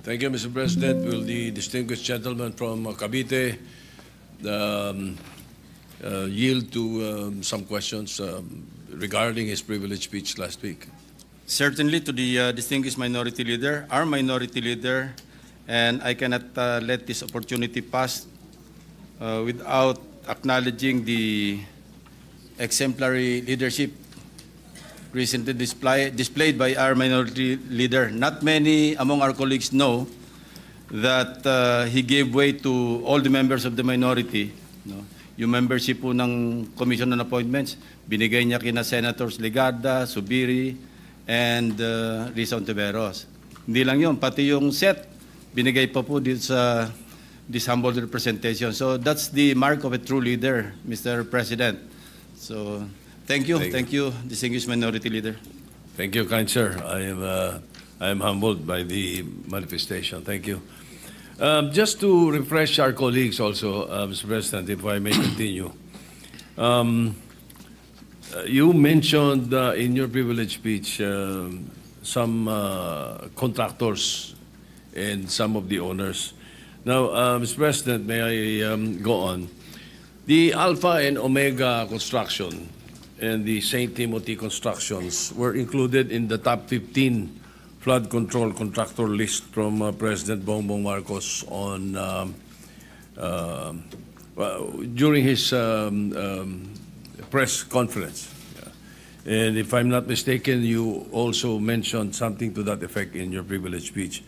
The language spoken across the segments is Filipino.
Thank you, Mr. President. Will the distinguished gentleman from Cavite yield to some questions regarding his privileged speech last week? Certainly to the distinguished minority leader, our minority leader, and I cannot let this opportunity pass without acknowledging the exemplary leadership recently displayed by our minority leader. Not many among our colleagues know that he gave way to all the members of the minority. No? Yung membership po ng Commission on Appointments, binigay niya kina Senators Legarda, Subiri, and Risa Ontiveros. Hindi lang yun, pati yung set, binigay pa po dito sa this humble representation. So that's the mark of a true leader, Mr. President. So thank you, distinguished minority leader. Thank you, kind sir. I am humbled by the manifestation. Thank you. Just to refresh our colleagues also, Mr. President, if I may continue. You mentioned in your privilege speech some contractors and some of the owners. Now, Mr. President, may I go on? The Alpha and Omega construction and the St. Timothy constructions were included in the top 15 flood control contractor list from President Bongbong Marcos on during his press conference. And if I'm not mistaken, you also mentioned something to that effect in your privilege speech.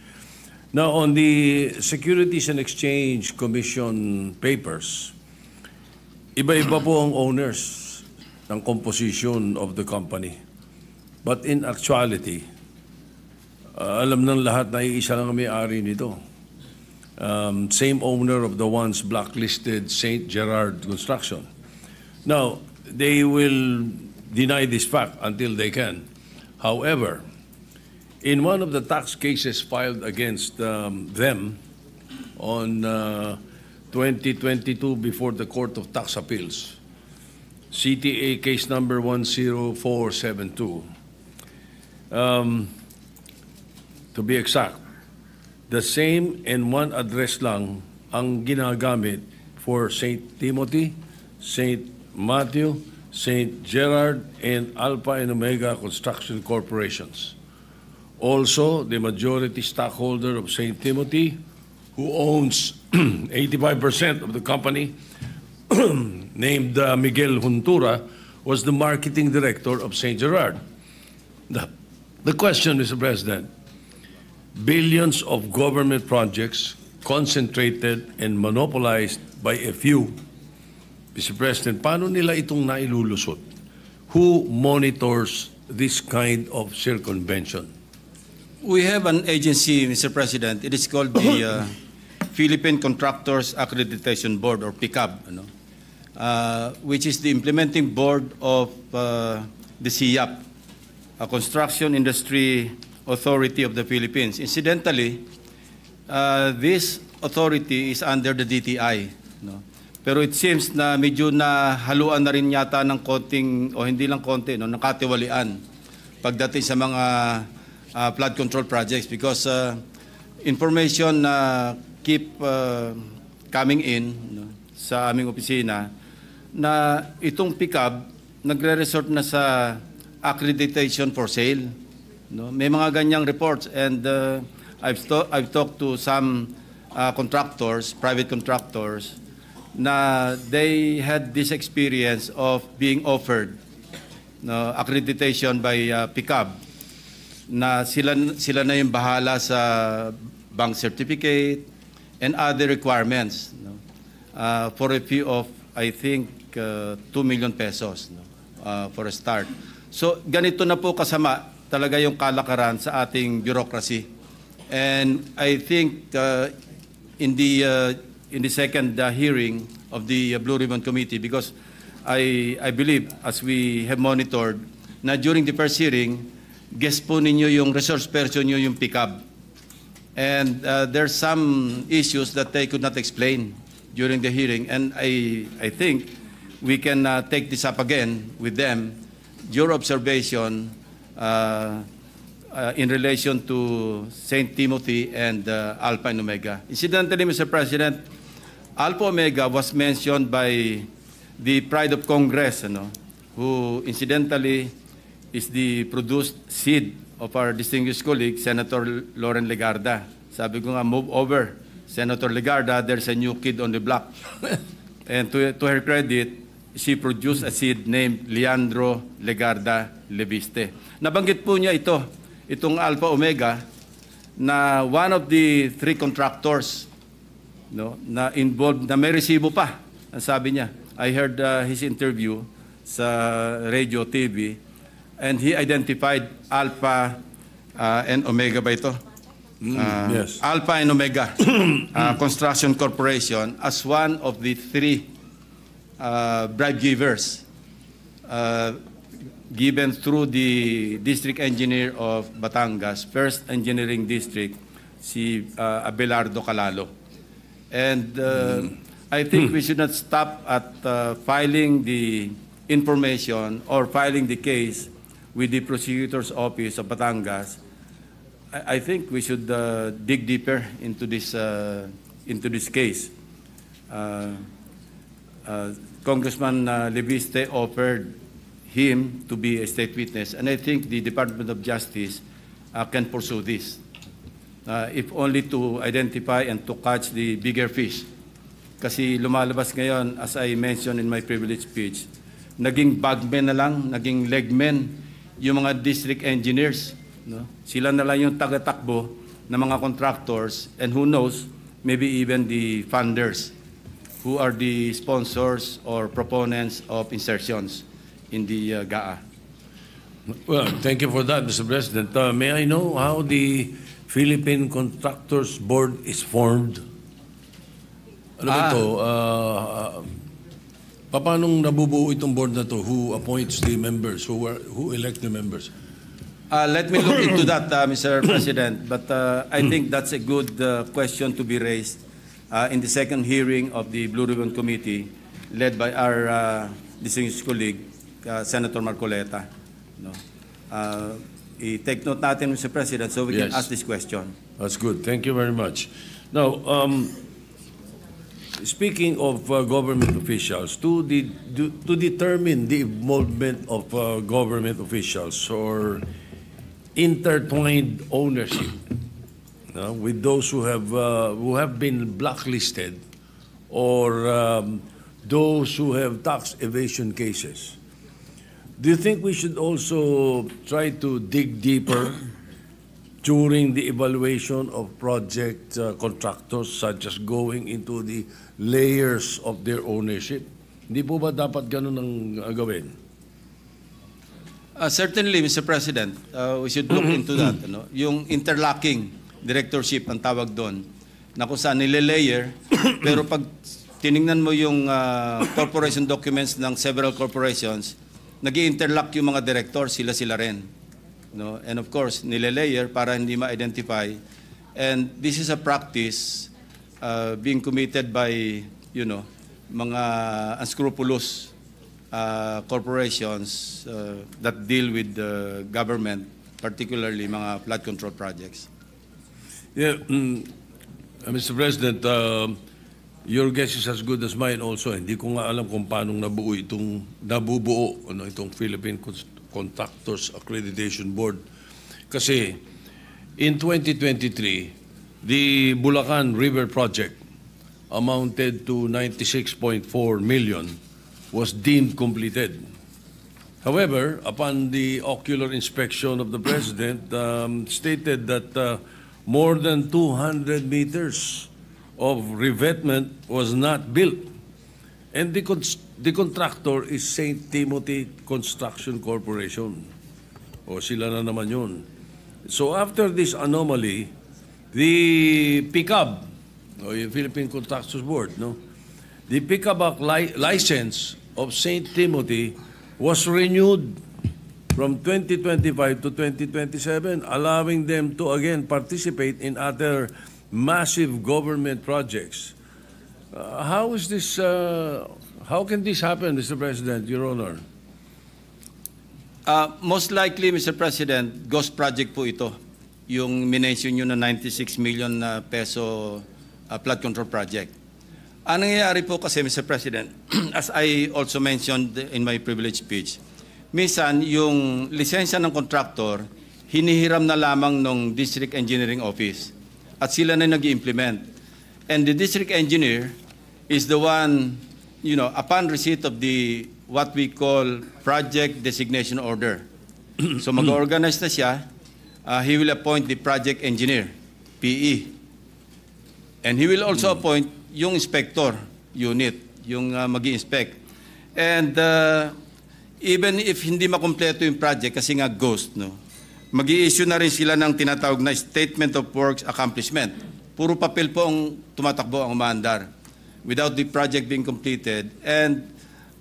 Now, on the Securities and Exchange Commission papers, iba-iba po ang owners ng composition of the company. But in actuality, alam ng lahat na iisa lang ang may-ari nito. Same owner of the once blacklisted St. Gerard Construction. Now, they will deny this fact until they can. However, in one of the tax cases filed against them on 2022 before the Court of Tax Appeals, CTA case number 10472, to be exact, the same and one address lang ang ginagamit for St. Timothy, St. Matthew, St. Gerard, and Alpha and Omega Construction Corporations. Also, the majority stockholder of St. Timothy, who owns 85% of the company, named Miguel Juntura, was the marketing director of St. Gerard. The question, Mr. President, billions of government projects concentrated and monopolized by a few. Mr. President, paano nila itong nailulusot? Who monitors this kind of circumvention? We have an agency, Mr. President. It is called the Philippine Contractors Accreditation Board, or PICAB, which is the implementing board of the CIAP, a construction industry authority of the Philippines. Incidentally, this authority is under the DTI. Pero it seems na medyo na haluan na rin yata ng konting, o hindi lang konti, nakatiwalian pagdating sa mga flood control projects, because information keep coming in sa aming opisina na itong PICAB nagre-resort na sa accreditation for sale. May mga ganyang reports, and I've talked to some contractors, private contractors, na they had this experience of being offered accreditation by PICAB, na sila na yung bahala sa bank certificate and other requirements for a fee of, I think, 2 million pesos for a start. So ganito na po kasama talaga yung kalakaran sa ating bureaucracy. And I think in the second hearing of the Blue Ribbon Committee, because I believe, as we have monitored, na during the first hearing, guess po ninyo yung resource person nyo yung PICAB. And there's some issues that they could not explain during the hearing. And I think we can take this up again with them. Your observation in relation to St. Timothy and Alpha and Omega. Incidentally, Mr. President, Alpha Omega was mentioned by the Pride of Congress, who incidentally is the produced seed of our distinguished colleague, Senator Loren Legarda. Sabi ko nga, move over, Senator Legarda, there's a new kid on the block. And to her credit, she produced a seed named Leandro Legarda Leviste. Nabanggit po niya itong Alpha Omega, na one of the 3 contractors na involved, na may resibo pa, ang sabi niya. I heard his interview sa radio, TV, and he identified Alpha and Omega ba ito? Yes. Alpha and Omega Construction Corporation as one of the 3 bribe givers given through the district engineer of Batangas, First Engineering District, si Abelardo Calalo. And I think we should not stop at filing the information or filing the case with the prosecutor's office of Batangas. I think we should dig deeper into this case. Congressman Leviste offered him to be a state witness, and I think the Department of Justice can pursue this, if only to identify and to catch the bigger fish. Kasi lumalabas ngayon, as I mentioned in my privilege speech, naging bagmen na lang, naging legmen yung mga district engineers. Sila na lang yung taga-takbo ng mga contractors, and who knows, maybe even the funders who are the sponsors or proponents of insertions in the GAA. Well, thank you for that, Mr. President. May I know how the Philippine Contractors Board is formed? Ano ba ito? Paano nabubuo itong board na to? Who appoints the members? Who elect the members? Let me look into that, Mr. President. But I think that's a good question to be raised in the second hearing of the Blue Ribbon Committee, led by our distinguished colleague, Senator Marcoleta. I-take note natin, Mr. President, so we can ask this question. That's good. Thank you very much. Now, speaking of government officials, to determine the involvement of government officials or intertwined ownership with those who have been blacklisted or those who have tax evasion cases, do you think we should also try to dig deeper during the evaluation of project contractors, such as going into the layers of their ownership? Hindi po ba dapat ganun ang gawin? Certainly, Mr. President, we should look into that. Yung interlocking directorship ang tawag doon, na kung saan nile-layer, pero pag tiningnan mo yung corporation documents ng several corporations, nag-i-interlock yung mga director, sila-sila rin. And of course, nile-layer para hindi ma-identify. And this is a practice being committed by, mga unscrupulous corporations that deal with the government, particularly mga flood control projects. Yeah, Mr. President, your guess is as good as mine also. Hindi ko nga alam kung paano nabubuo itong Philippine Contractors Accreditation Board. Kasi in 2023, the Bulacan River Project amounted to 96.4 million, was deemed completed. However, upon the ocular inspection of the President, stated that more than 200 meters of revetment was not built. And the contractor is St. Timothy Construction Corporation. O sila na naman yun. So after this anomaly, the PICAB, o yung Philippine Contractors Board, the PICAB license of St. Timothy was renewed from 2025 to 2027, allowing them to again participate in other massive government projects. How is this? How can this happen, Mr. President, Your Honor? Most likely, Mr. President, ghost project po ito. Yung minention nyo na 96 million na peso flood control project. Ang nangyayari po kasi, Mr. President, as I also mentioned in my privilege speech, minsan yung lisensya ng contractor, hinihiram na lamang ng District Engineering Office at sila na nag-implement. And the District Engineer is the one, upon receipt of the what we call project designation order. So mag-organize na siya, he will appoint the project engineer, PE. And he will also appoint yung inspector unit, yung mag-i-inspect. And even if hindi makumpleto yung project kasi nga ghost, mag-i-issue na rin sila ng tinatawag na Statement of Works Accomplishment. Puro papel po ang tumatakbo, ang umaandar without the project being completed. And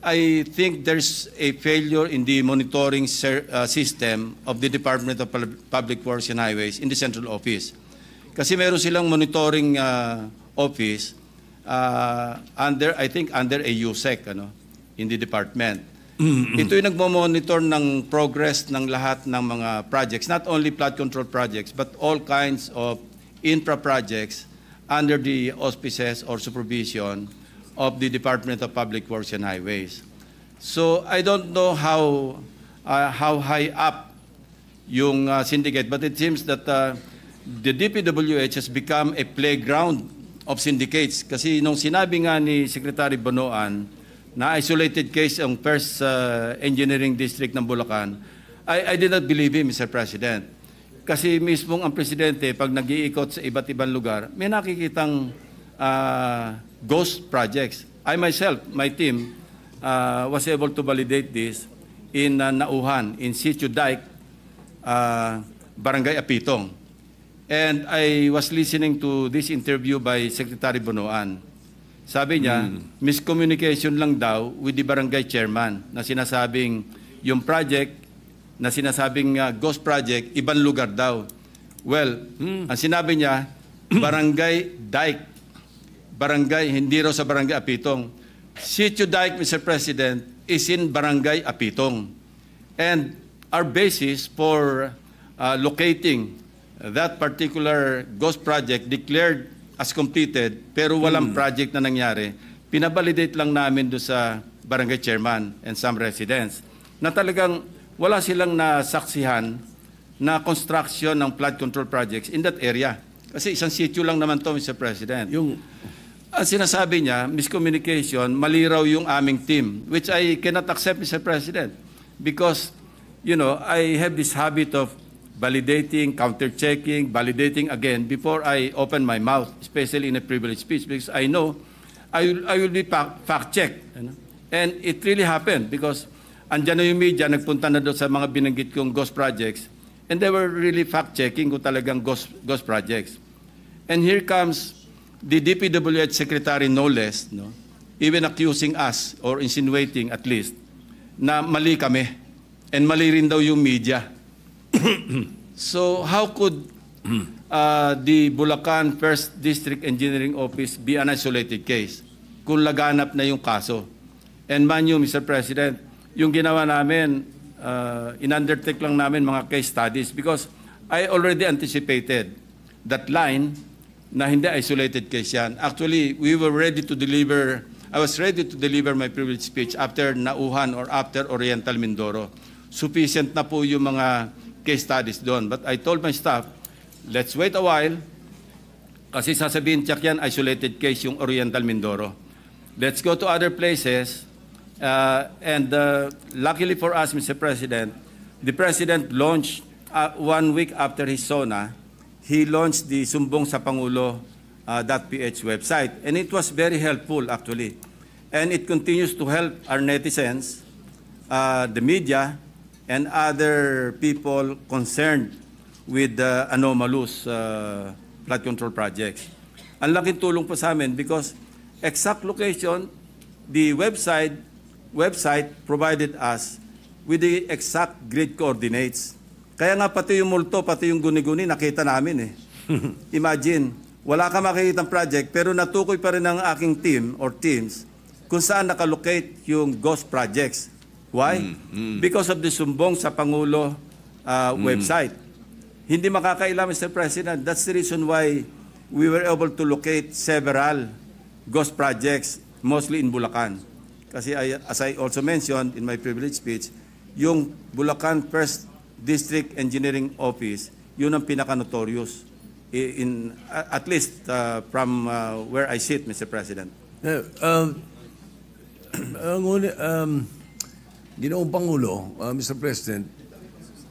I think there's a failure in the monitoring system of the Department of Public Works and Highways in the central office. Kasi meron silang monitoring office I think under a USEC in the department. Ito yung nagmo-monitor ng progress ng lahat ng mga projects, not only flood control projects, but all kinds of infra projects under the auspices or supervision of the Department of Public Works and Highways. So I don't know how high up yung syndicate, but it seems that the DPWH has become a playground of syndicates. Kasi nung sinabi nga ni Secretary Bonoan na isolated case ang First Engineering District ng Bulacan, I did not believe him, Mr. President. Kasi mismong ang Presidente, pag nag-iikot sa iba't ibang lugar, may nakikitang ghost projects. I myself, my team, was able to validate this in Nauhan, in Sitio Dike, Barangay Apitong. And I was listening to this interview by Secretary Bonoan. Sabi niya, miscommunication lang daw with the barangay chairman na sinasabing yung project, na sinasabing ghost project, ibang lugar daw. Well, ang sinabi niya, Barangay Dike. Barangay, hindi raw sa Barangay Apitong. Sitio Dike, Mr. President, is in Barangay Apitong. And our basis for locating that particular ghost project declared as completed, pero walang project na nangyari, pinabalidate lang namin doon sa barangay chairman and some residents na talagang wala silang nasaksihan na construction ng flood control projects in that area. Kasi isang sitio lang naman to, Mr. President. Ang sinasabi niya, miscommunication, mali raw yung aming team, which I cannot accept, Mr. President, because, I have this habit of validating, counter-checking, validating again before I open my mouth, especially in a privileged speech, because I know I will be fact-checked. And it really happened because andyan na yung media, nagpunta na doon sa mga binanggit kong ghost projects, and they were really fact-checking kung talagang ghost projects. And here comes the DPWH Secretary, no less, even accusing us, or insinuating at least, na mali kami, and mali rin daw yung media. So how could the Bulacan First District Engineering Office be an isolated case kung laganap na yung kaso? And man you, Mr. President, yung ginawa namin, in-undertake lang namin mga case studies because I already anticipated that line na hindi isolated case yan. Actually, we were ready to deliver, I was ready to deliver my privilege speech after Nauhan or after Oriental Mindoro. Sufficient na po yung mga case studies doon. But I told my staff, let's wait a while kasi sasabihin check yan, isolated case yung Oriental Mindoro. Let's go to other places. And luckily for us, Mr. President, the President launched 1 week after his SONA, he launched the Sumbong sa Pangulo .ph website. And it was very helpful, actually. And it continues to help our netizens, the media, and other people concerned with the anomalous flood control projects. Ang laking tulong po sa amin because exact location, the website provided us with the exact grid coordinates. Kaya nga pati yung multo, pati yung guni-guni, nakita namin eh. Imagine, wala ka makikitang project, pero natukoy pa rin ng aking team or teams kung saan nakalocate yung ghost projects. Why? Because of the sumbong sa Pangulo website. Hindi makakaila, Mr. President. That's the reason why we were able to locate several ghost projects, mostly in Bulacan. Kasi as I also mentioned in my privilege speech, yung Bulacan First District Engineering Office, yun ang pinaka-notorious, at least from where I sit, Mr. President. Ginoong Pangulo, Mr. President,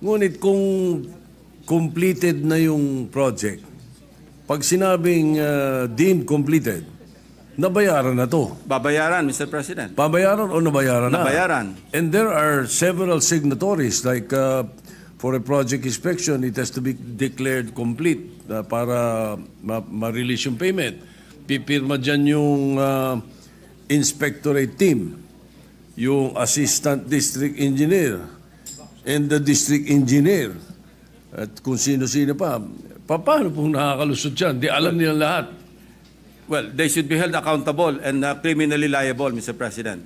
ngunit kung completed na yung project, pag sinabing deemed completed, nabayaran na to. Babayaran, Mr. President. Babayaran o nabayaran na? Nabayaran. And there are several signatories, like for a project inspection, it has to be declared complete para ma-release yung payment. Pipirma dyan yung inspectorate team, yung assistant district engineer, and the district engineer, at kung sino-sino pa. Paano pong nakakalusot yan? Di alam nila lahat. Well, they should be held accountable and criminally liable, Mr. President.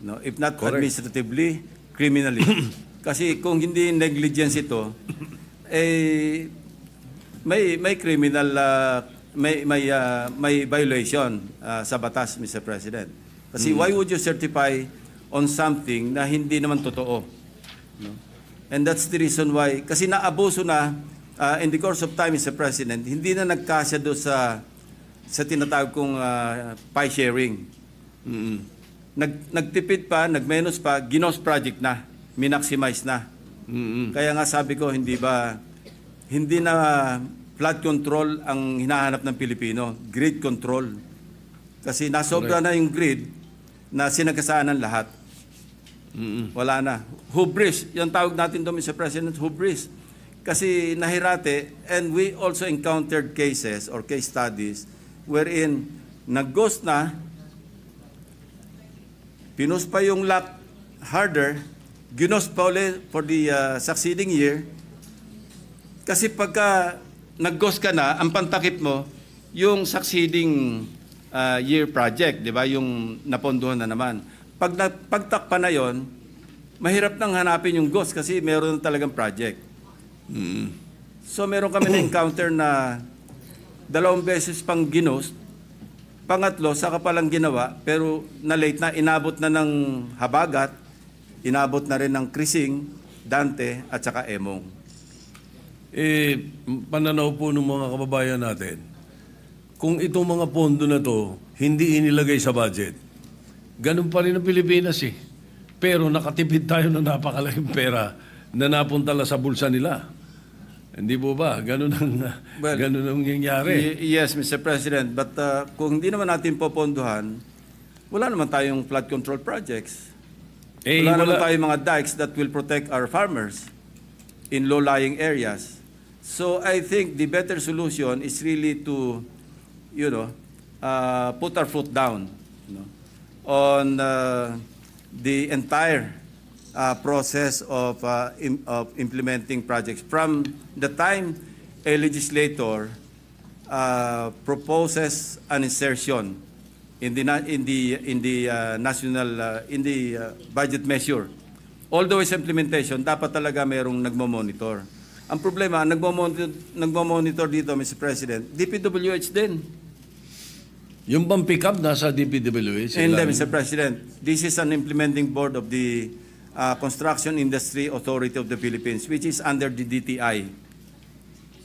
No, if not Correct. administratively, criminally. Kasi kung hindi negligence ito, may criminal may violation sa batas, Mr. President. Kasi why would you certify on something na hindi naman totoo? No? And that's the reason why, kasi naabuso na in the course of time, Mr. President, hindi na nagkasya doon sa tinatawag kong pie sharing. Nagtipid pa, nagmenos pa, ginos project na, minaximize na. Kaya nga sabi ko, hindi na flood control ang hinahanap ng Pilipino, grid control. Kasi nasobra na yung grid na sinagasaan ng lahat. Wala na. Hubris, yung tawag natin doon, Mr. President, hubris. Kasi nahirate, and we also encountered cases or case studies wherein nag-ghost na, pinus pa yung lock harder, ginos pa ulit for the succeeding year. Kasi pagka nag-ghost ka na, ang pantakip mo, yung succeeding year project, di ba? Yung napondohan na naman. Pag pagtakpa na yon, mahirap nang hanapin yung ghost kasi meron talagang project. So meron kami na-encounter na 2 beses pang ginost, pangatlo, saka palang ginawa, pero na-late na, inabot na ng Habagat, inabot na rin ng Krising, Dante, at saka Emong. Pananaw po ng mga kababayan natin, kung itong mga pondo na to, hindi inilagay sa budget, ganun pa rin ang Pilipinas eh. Pero nakatipid tayo ng napakalaking pera na napunta lang sa bulsa nila. Hindi po ba? Ganun ang nangyayari. Yes, Mr. President. But kung hindi naman natin popondohan, wala naman tayong flood control projects. Wala naman tayong mga dikes that will protect our farmers in low-lying areas. So I think the better solution is really to, put our foot down on the entire process of implementing projects. From the time a legislator proposes an insertion in the budget measure, all the way sa implementation, dapat talaga mayroong nagmo-monitor. Ang problema, nagmo-monitor dito, Mr. President, DPWH din. Yung bang pick-up nasa DPWH? Hindi, Mr. President. This is an implementing board of the Construction Industry Authority of the Philippines, which is under the DTI.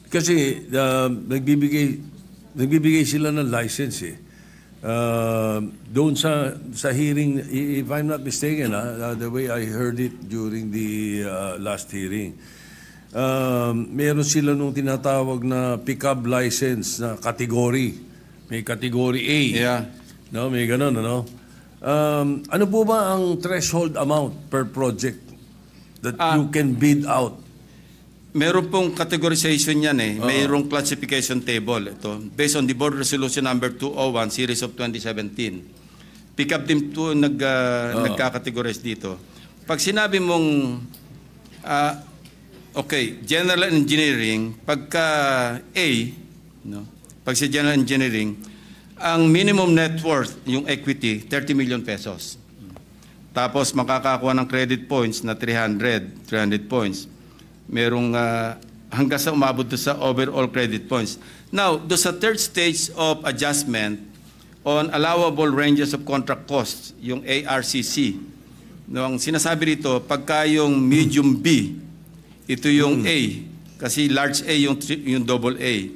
Kasi nagbibigay sila ng license eh. Doon sa hearing, if I'm not mistaken, the way I heard it during the last hearing, meron sila nung tinatawag na pick-up license na category. May category A. Yeah. No, may ganun, ano? Ano po ba ang threshold amount per project that you can bid out? Meron pong categorization yan eh. Mayroong classification table. Ito, based on the Board Resolution number 201, Series of 2017. Pick up din po nagka-categorize dito. Pag sinabi mong, General Engineering, pagka A, pag sa General Engineering, ang minimum net worth, yung equity, 30 million pesos. Tapos makakakuha ng credit points na 300 points. Merong hanggang sa umabot doon sa overall credit points. Now, doon sa third stage of adjustment on allowable ranges of contract costs, yung ARCC, no, ang sinasabi rito, pagka yung medium B, ito yung A, kasi large A yung double A.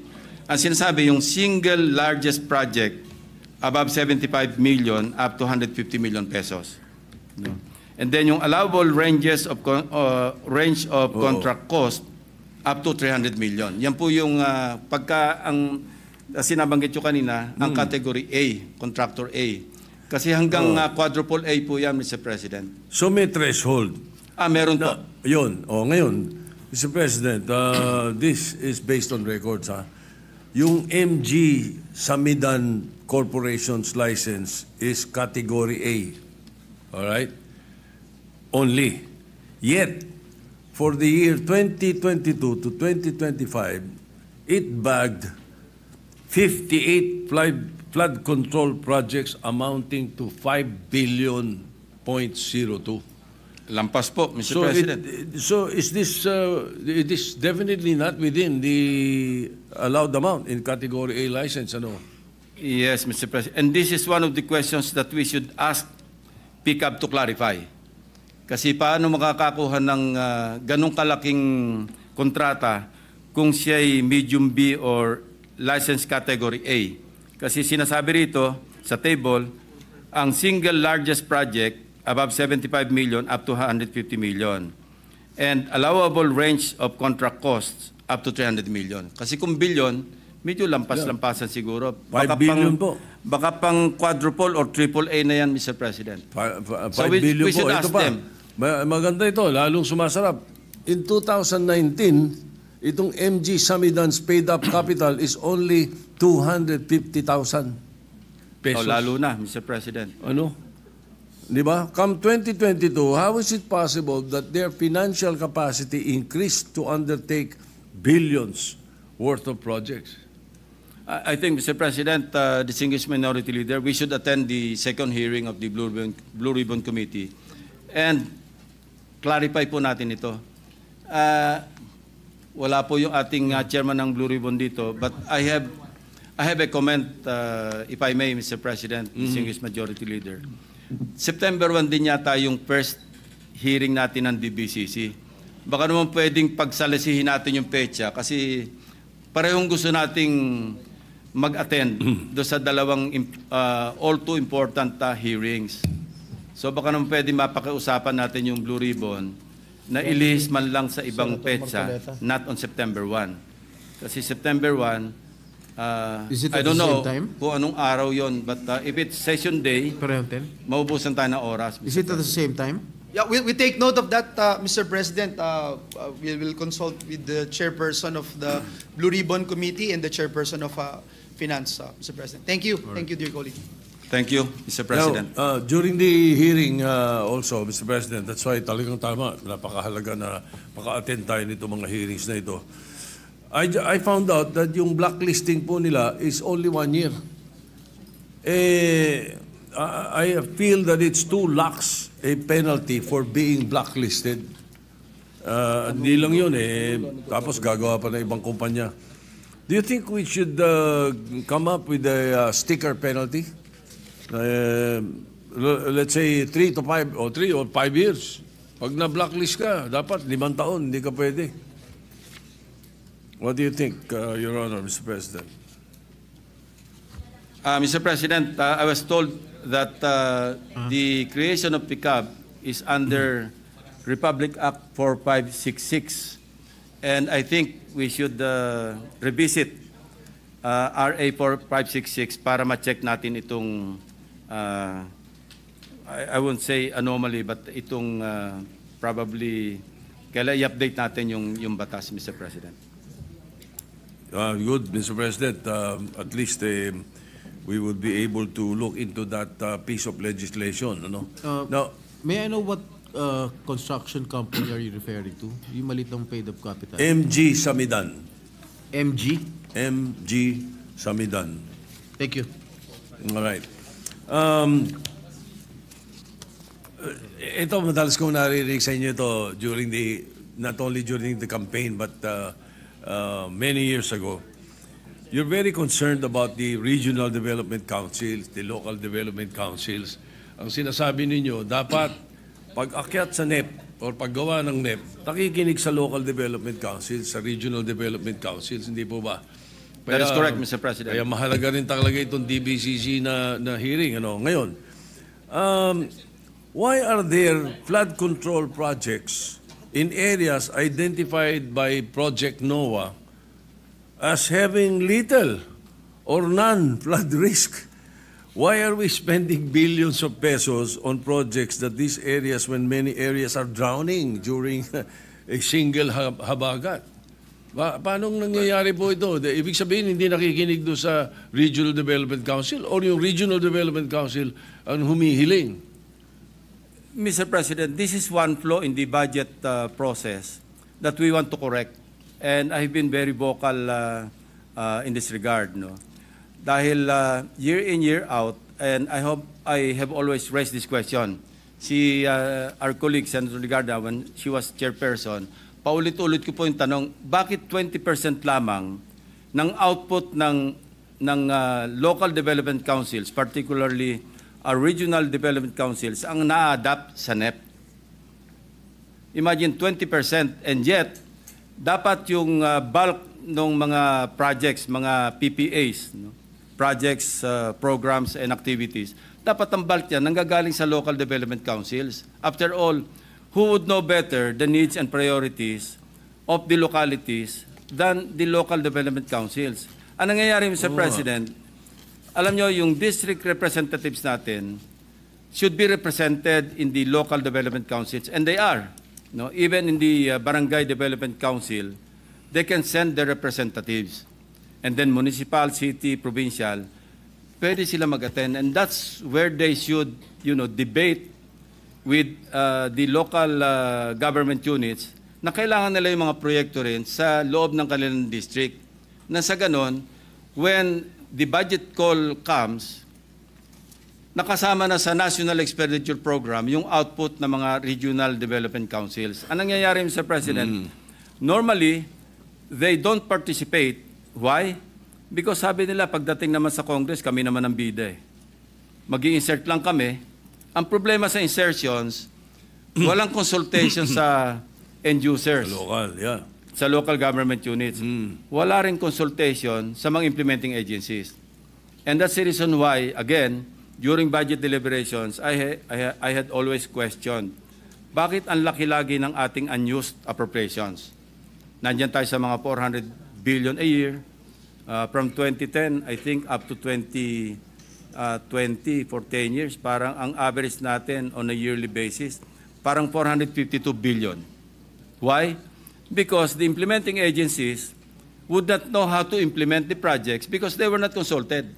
Ang sinasabi, yung single largest project above 75 million up to 150 million pesos. No? And then yung allowable ranges of range of contract cost up to 300 million. Yan po yung pagka ang sinabanggit ko kanina, ang category A, contractor A. Kasi hanggang quadruple A po yan, Mr. President. So may threshold. Meron po. Yun. Ngayon, Mr. President, this is based on records. Yung MG Samidan Corporation's license is category A. All right? Only. Yet, for the year 2022 to 2025, it bagged 58 flood control projects amounting to 5 billion .02. Lampas po, Mr. So, President. so is this it is definitely not within the allowed amount in category A license, ano? Yes, Mr. President. And this is one of the questions that we should ask PICAB to clarify. Kasi paano makakakuha ng ganong kalaking kontrata kung siya ay medium B or license category A? Kasi sinasabi rito sa table, ang single largest project above 75 million up to 150 million. And allowable range of contract costs up to 300 million. Kasi kung billion, medyo lampas-lampasan siguro. 5 billion po. Baka pang quadruple or triple A na yan, Mr. President. 5 So billion we should po. ask Ito pa. them. Maganda ito, lalong sumasarap. In 2019, itong MG Samidan's paid up capital is only 250,000 pesos. Lalo na, Mr. President. Ano? Di ba? Come 2022, how is it possible that their financial capacity increased to undertake billions worth of projects? I think, Mr. President, distinguished minority leader, we should attend the second hearing of the Blue Ribbon Committee and clarify po natin ito. Wala po yung ating chairman ng Blue Ribbon dito, but I have a comment, if I may, Mr. President, distinguished majority leader. September 1 din yata yung first hearing natin ng DBCC. Baka naman pwedeng pagsalisihin natin yung petsa kasi parehong gusto nating mag-attend do sa dalawang all too important hearings. So baka naman pwedeng mapakiusapan natin yung Blue Ribbon na ilihis man lang sa ibang petsa, not on September 1. Kasi September 1, Is it I at don't the know same time? kung anong araw yon, but if it's session day, maubusan tayo ng oras. Is it at the same time? Yeah, we take note of that, Mr. President. We will consult with the chairperson of the Blue Ribbon Committee and the chairperson of Finance, Mr. President. Thank you. Thank you, dear colleague. Thank you, Mr. President. Now, during the hearing also, Mr. President, that's why talagang tama, napakahalaga na maka-attend tayo nito mga hearings na ito. I found out that yung blacklisting po nila is only 1 year. I feel that it's too lax a penalty for being blacklisted. Hindi lang yun tapos gagawa pa ng ibang kumpanya. Do you think we should come up with a sticker penalty? Let's say 3 or 5 years. Pag na-blacklist ka, dapat 5 taon, hindi ka pwede. What do you think, Your Honor, Mr. President? Mr. President, I was told that the creation of PICAB is under Republic Act 4566. And I think we should revisit RA 4566 para ma-check natin itong, I won't say anomaly, but itong probably, kailan i-update natin yung batas, Mr. President. Good, Mr. President. At least we would be able to look into that piece of legislation. Ano? Now, May I know what construction company are you referring to? Yung malitong paid up capital. MG Samidan. MG? MG Samidan. Thank you. All right. ito, madalas kong naririnig sa inyo ito during not only during the campaign, but many years ago. You're very concerned about the regional development councils, the local development councils. Ang sinasabi ninyo, dapat pag-akyat sa NEP or paggawa ng NEP, nakikinig sa local development councils, sa regional development councils, hindi po ba? That is correct, Mr. President. Kaya mahalaga rin talaga itong DBCC na hearing. Ngayon, why are there flood control projects in areas identified by Project NOAA as having little or none flood risk? Why are we spending billions of pesos on projects that these areas, when many areas are drowning during a single habagat? Paano nangyayari po ito? Ibig sabihin, hindi nakikinig doon sa Regional Development Council or yung Regional Development Council ang humihiling? Mr. President, this is one flaw in the budget process that we want to correct. And I've been very vocal in this regard. No? Dahil year in, year out, and I hope I have always raised this question. Our colleague, Senator Ligarda, when she was chairperson, paulit-ulit ko po yung tanong, bakit 20% lamang ng output ng local development councils, particularly our regional development councils, ang na-adapt sa NEP? Imagine 20%, and yet, dapat yung bulk ng mga projects, mga PPAs, no? Projects, programs, and activities, dapat ang bulk yan nanggagaling sa local development councils. After all, who would know better the needs and priorities of the localities than the local development councils? Ang nangyayari, Mr. President, alam nyo, yung district representatives natin should be represented in the local development councils, and they are. No? Even in the barangay development council, they can send their representatives. And then municipal, city, provincial, pwede sila mag-attend. And that's where they should, debate with the local government units na kailangan nila yung mga proyekto rin sa loob ng kanilang district. Na sa ganon, when the budget call comes, nakasama na sa National Expenditure Program yung output ng mga regional development councils. Anong nangyayari, Mr. President? Normally, they don't participate. Why? Because sabi nila, pagdating naman sa Congress, kami naman ang bida eh. Mag-i-insert lang kami. Ang problema sa insertions, walang consultation sa end users. Local, yeah. Sa local government units. Wala rin consultation sa mga implementing agencies. And that's the reason why, again, during budget deliberations, I had always questioned, bakit ang laki lagi ng ating unused appropriations? Nandiyan tayo sa mga 400 billion a year. From 2010, I think, up to 2020 for 10 years, parang ang average natin on a yearly basis, parang 452 billion. Why? Because the implementing agencies would not know how to implement the projects because they were not consulted.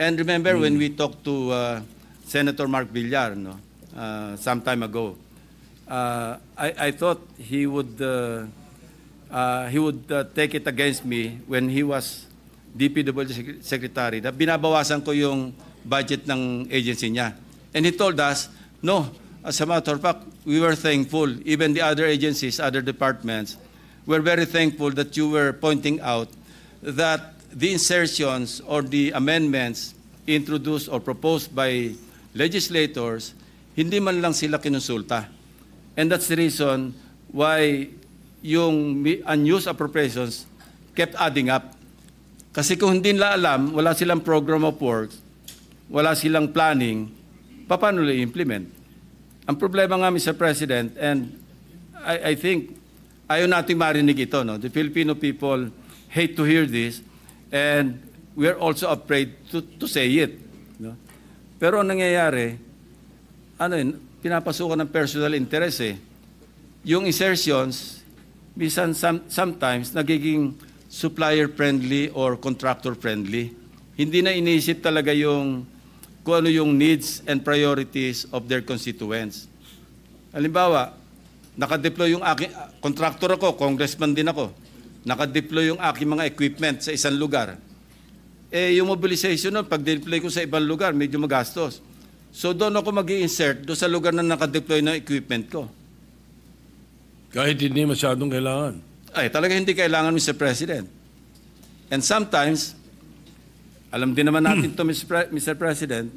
And remember when we talked to Senator Mark Villar, some time ago, I thought he would take it against me when he was DPWH Secretary, na binabawasan ko yung budget ng agency niya. And he told us, no, as a matter of fact, we were thankful, even the other agencies, other departments, were very thankful that you were pointing out that the insertions or the amendments introduced or proposed by legislators, hindi man lang sila kinonsulta. And that's the reason why yung unused appropriations kept adding up. Kasi kung hindi nila alam, wala silang program of works, wala silang planning, paano nila implement? Ang problema nga, Mr. President, and I think ayaw natin marinig ito. No? The Filipino people hate to hear this, and we're also afraid to say it. No? Pero ang nangyayari, pinapasukan ng personal interest eh. Yung insertions, bisan sometimes nagiging supplier-friendly or contractor-friendly. Hindi na iniisip talaga kung ano yung needs and priorities of their constituents. Halimbawa, nakadeploy yung contractor ako, congressman din ako, nakadeploy yung aking mga equipment sa isang lugar. Yung mobilization nun, pag-deploy ko sa ibang lugar, medyo magastos. So doon ako mag-i-insert doon sa lugar na nakadeploy ng equipment ko. Kahit hindi masyadong kailangan. Ay, talaga hindi kailangan, Mr. President. And sometimes, alam din naman natin to, Mr. President,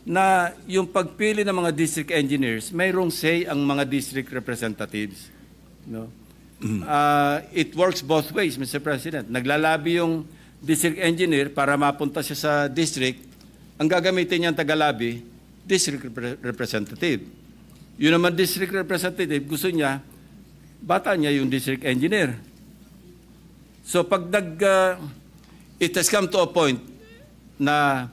na yung pagpili ng mga district engineers, mayroong say ang mga district representatives. No? It works both ways, Mr. President. Naglalabi yung district engineer para mapunta siya sa district. Ang gagamitin niyang tagalabi, district representative. Yun naman district representative, gusto niya, bata niya yung district engineer. So pag it has come to a point na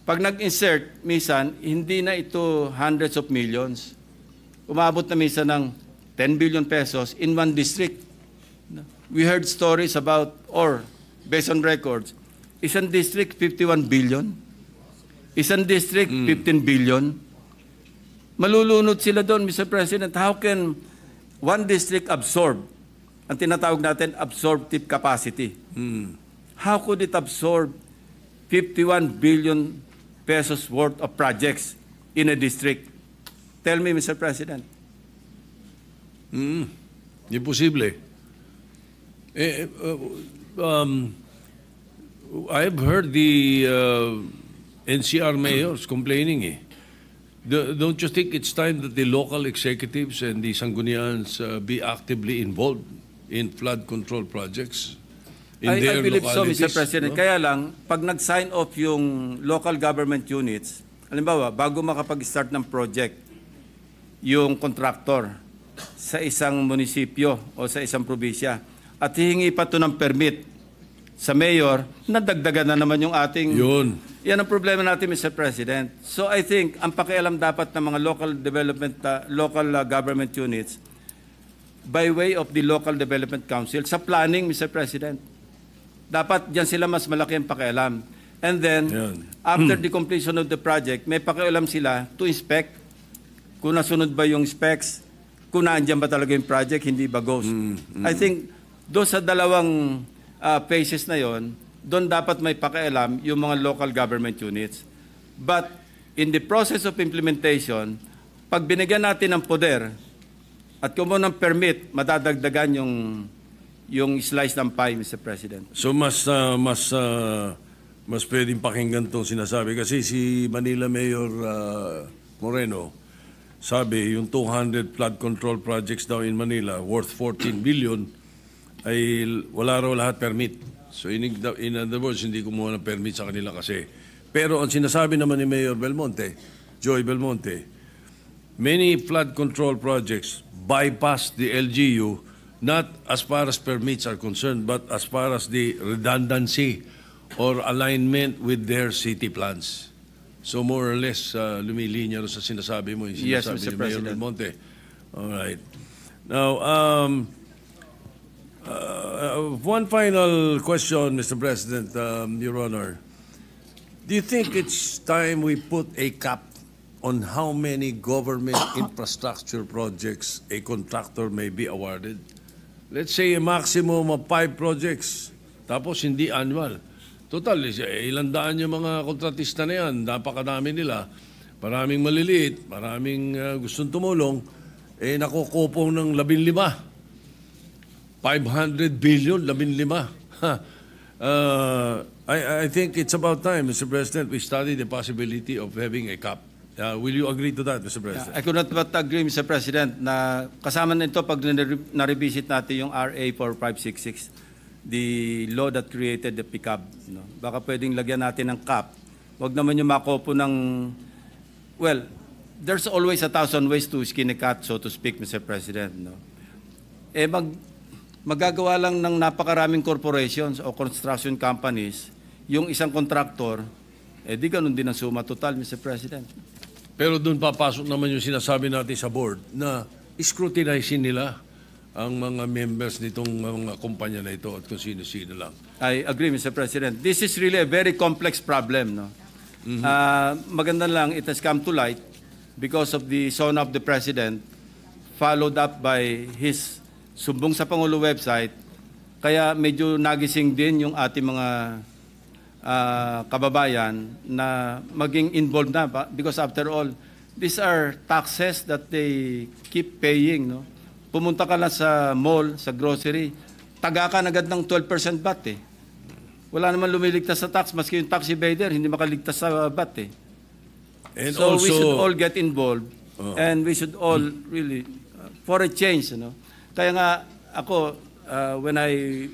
pag nag-insert, minsan, hindi na ito hundreds of millions. Umabot na minsan ng 10 billion pesos in one district. We heard stories about, or based on records, isang district 51 billion, isang district 15 billion. Malulunod sila doon, Mr. President. How can one district absorb, ang tinatawag natin absorptive capacity? How could it absorb 51 billion pesos worth of projects in a district? Tell me, Mr. President. Imposible. I've heard the NCR mayors complaining. Don't you think it's time that the local executives and the Sanggunians be actively involved in flood control projects in I their believe so, localities? Mr. President. No? Kaya lang, pag nag-sign off yung local government units, halimbawa, bago makapag-start ng project, yung contractor sa isang munisipyo o sa isang probinsya, at hihingi pa ito ng permit sa mayor, nadagdagan na naman yung ating... Yun. Yan ang problema natin, Mr. President. So I think, ang pakialam dapat ng mga local government units, by way of the Local Development Council, sa planning, Mr. President. Dapat dyan sila mas malaki ang pakialam. And then, after the completion of the project, may pakialam sila to inspect kung nasunod ba yung specs, kung naandyan ba talaga yung project, hindi ba ghost. I think, doon sa dalawang phases na yon, doon dapat may pakialam yung mga local government units. But, in the process of implementation, pag binigyan natin ng poder, at kung ng permit, madadagdagan yung slice ng pie, Mr. President. So mas pwedeng pakinggan itong sinasabi. Kasi si Manila Mayor Moreno, sabi yung 200 flood control projects daw in Manila worth 14 billion ay wala raw lahat permit. So in other words, hindi kumuha ng permit sa kanila kasi. Pero ang sinasabi naman ni Mayor Belmonte, Joy Belmonte, many flood control projects bypass the LGU not as far as permits are concerned, but as far as the redundancy or alignment with their city plans. So more or less, lumilinya sa sinasabi mo, yung Yes, sinasabi Mr. ni Mayor President. Belmonte. All right. Now, one final question, Mr. President, Your Honor. Do you think it's time we put a cap on how many government infrastructure projects a contractor may be awarded? Let's say a maximum of 5 projects, tapos hindi annual. Total, ilang daan yung mga kontratista na yan, napakadami nila. Maraming maliliit, maraming gustong tumulong, nakukupong ng 15. 500 billion, 15. I think it's about time, Mr. President, we study the possibility of having a cap. Will you agree to that, Mr. President? I could not but agree, Mr. President, na kasama nito pag na-revisit natin yung RA 4566, the law that created the PICAB. No? Baka pwedeng lagyan natin ng cap. Huwag naman yung makopo ng... Well, there's always 1,000 ways to skin a cat, so to speak, Mr. President. No? Magagawa lang ng napakaraming corporations o construction companies yung isang contractor, di ganun din ang suma total, Mr. President. Pero doon papasok naman yung sinasabi natin sa board na scrutinizein nila ang mga members nitong mga kumpanya na ito at kung sino-sino lang. I agree, Mr. President. This is really a very complex problem. No? Maganda lang, it has come to light because of the son of the President, followed up by his Sumbong sa Pangulo website, kaya medyo nagising din yung ating mga kababayan na maging involved na because after all, these are taxes that they keep paying. No? Pumunta ka lang sa mall, sa grocery, tagakan agad ng 12% VAT eh. Wala naman lumiligtas sa tax, maski yung tax evader, hindi makaligtas sa VAT eh. And so also, we should all get involved and we should all really, for a change, you know. Kaya nga ako, when I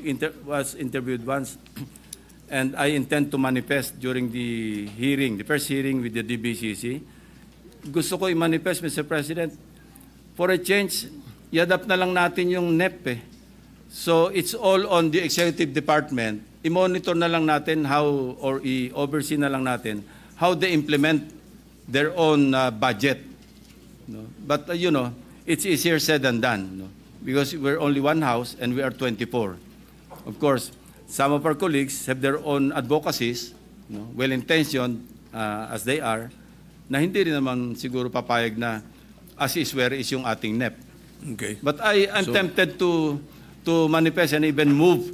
was interviewed once, and I intend to manifest during the hearing, the first hearing with the DBCC, gusto ko i-manifest, Mr. President, for a change, i-adapt na lang natin yung NEP eh. So it's all on the executive department. I-monitor na lang natin how, or i-oversee na lang natin how they implement their own budget. No? But you know, it's easier said than done. No? Because we're only one house and we are 24. Of course, some of our colleagues have their own advocacies, no? Well-intentioned as they are, na hindi rin naman siguro papayag na as is where is yung ating NEP. okay. But I'm tempted to manifest and even move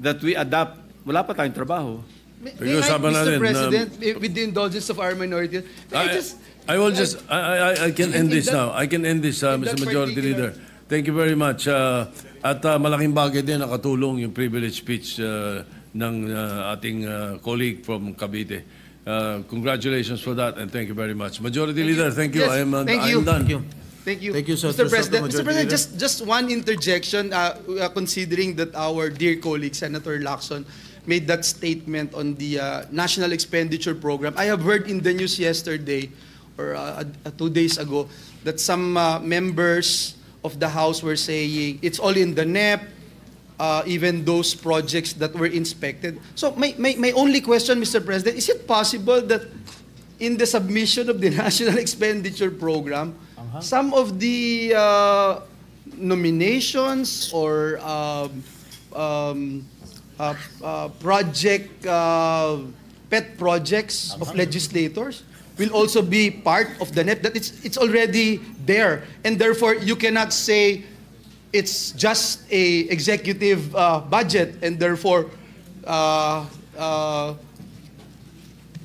that we adapt. Wala pa tayong trabaho. May I, Pag-usapan Mr. natin, President, with the indulgence of our minority, I can end this now. I can end this, in Mr. that Majority particular- Leader. Thank you very much. At malaking bagay din nakatulong yung privilege speech ng ating colleague from Cavite. Congratulations for that and thank you very much. Majority Leader, thank you. Yes, I am done. Thank you. Thank you. Thank you, sir. Mr. President. Majority Mr. President, Leader. just one interjection, considering that our dear colleague, Senator Lacson, made that statement on the National Expenditure Program. I have heard in the news yesterday, or 2 days ago, that some members of the House were saying it's all in the NEP, even those projects that were inspected. So my only question, Mr. President, is it possible that in the submission of the National Expenditure Program, some of the nominations or pet projects of legislators will also be part of the NEP, that it's already there, and therefore you cannot say it's just a executive budget, and therefore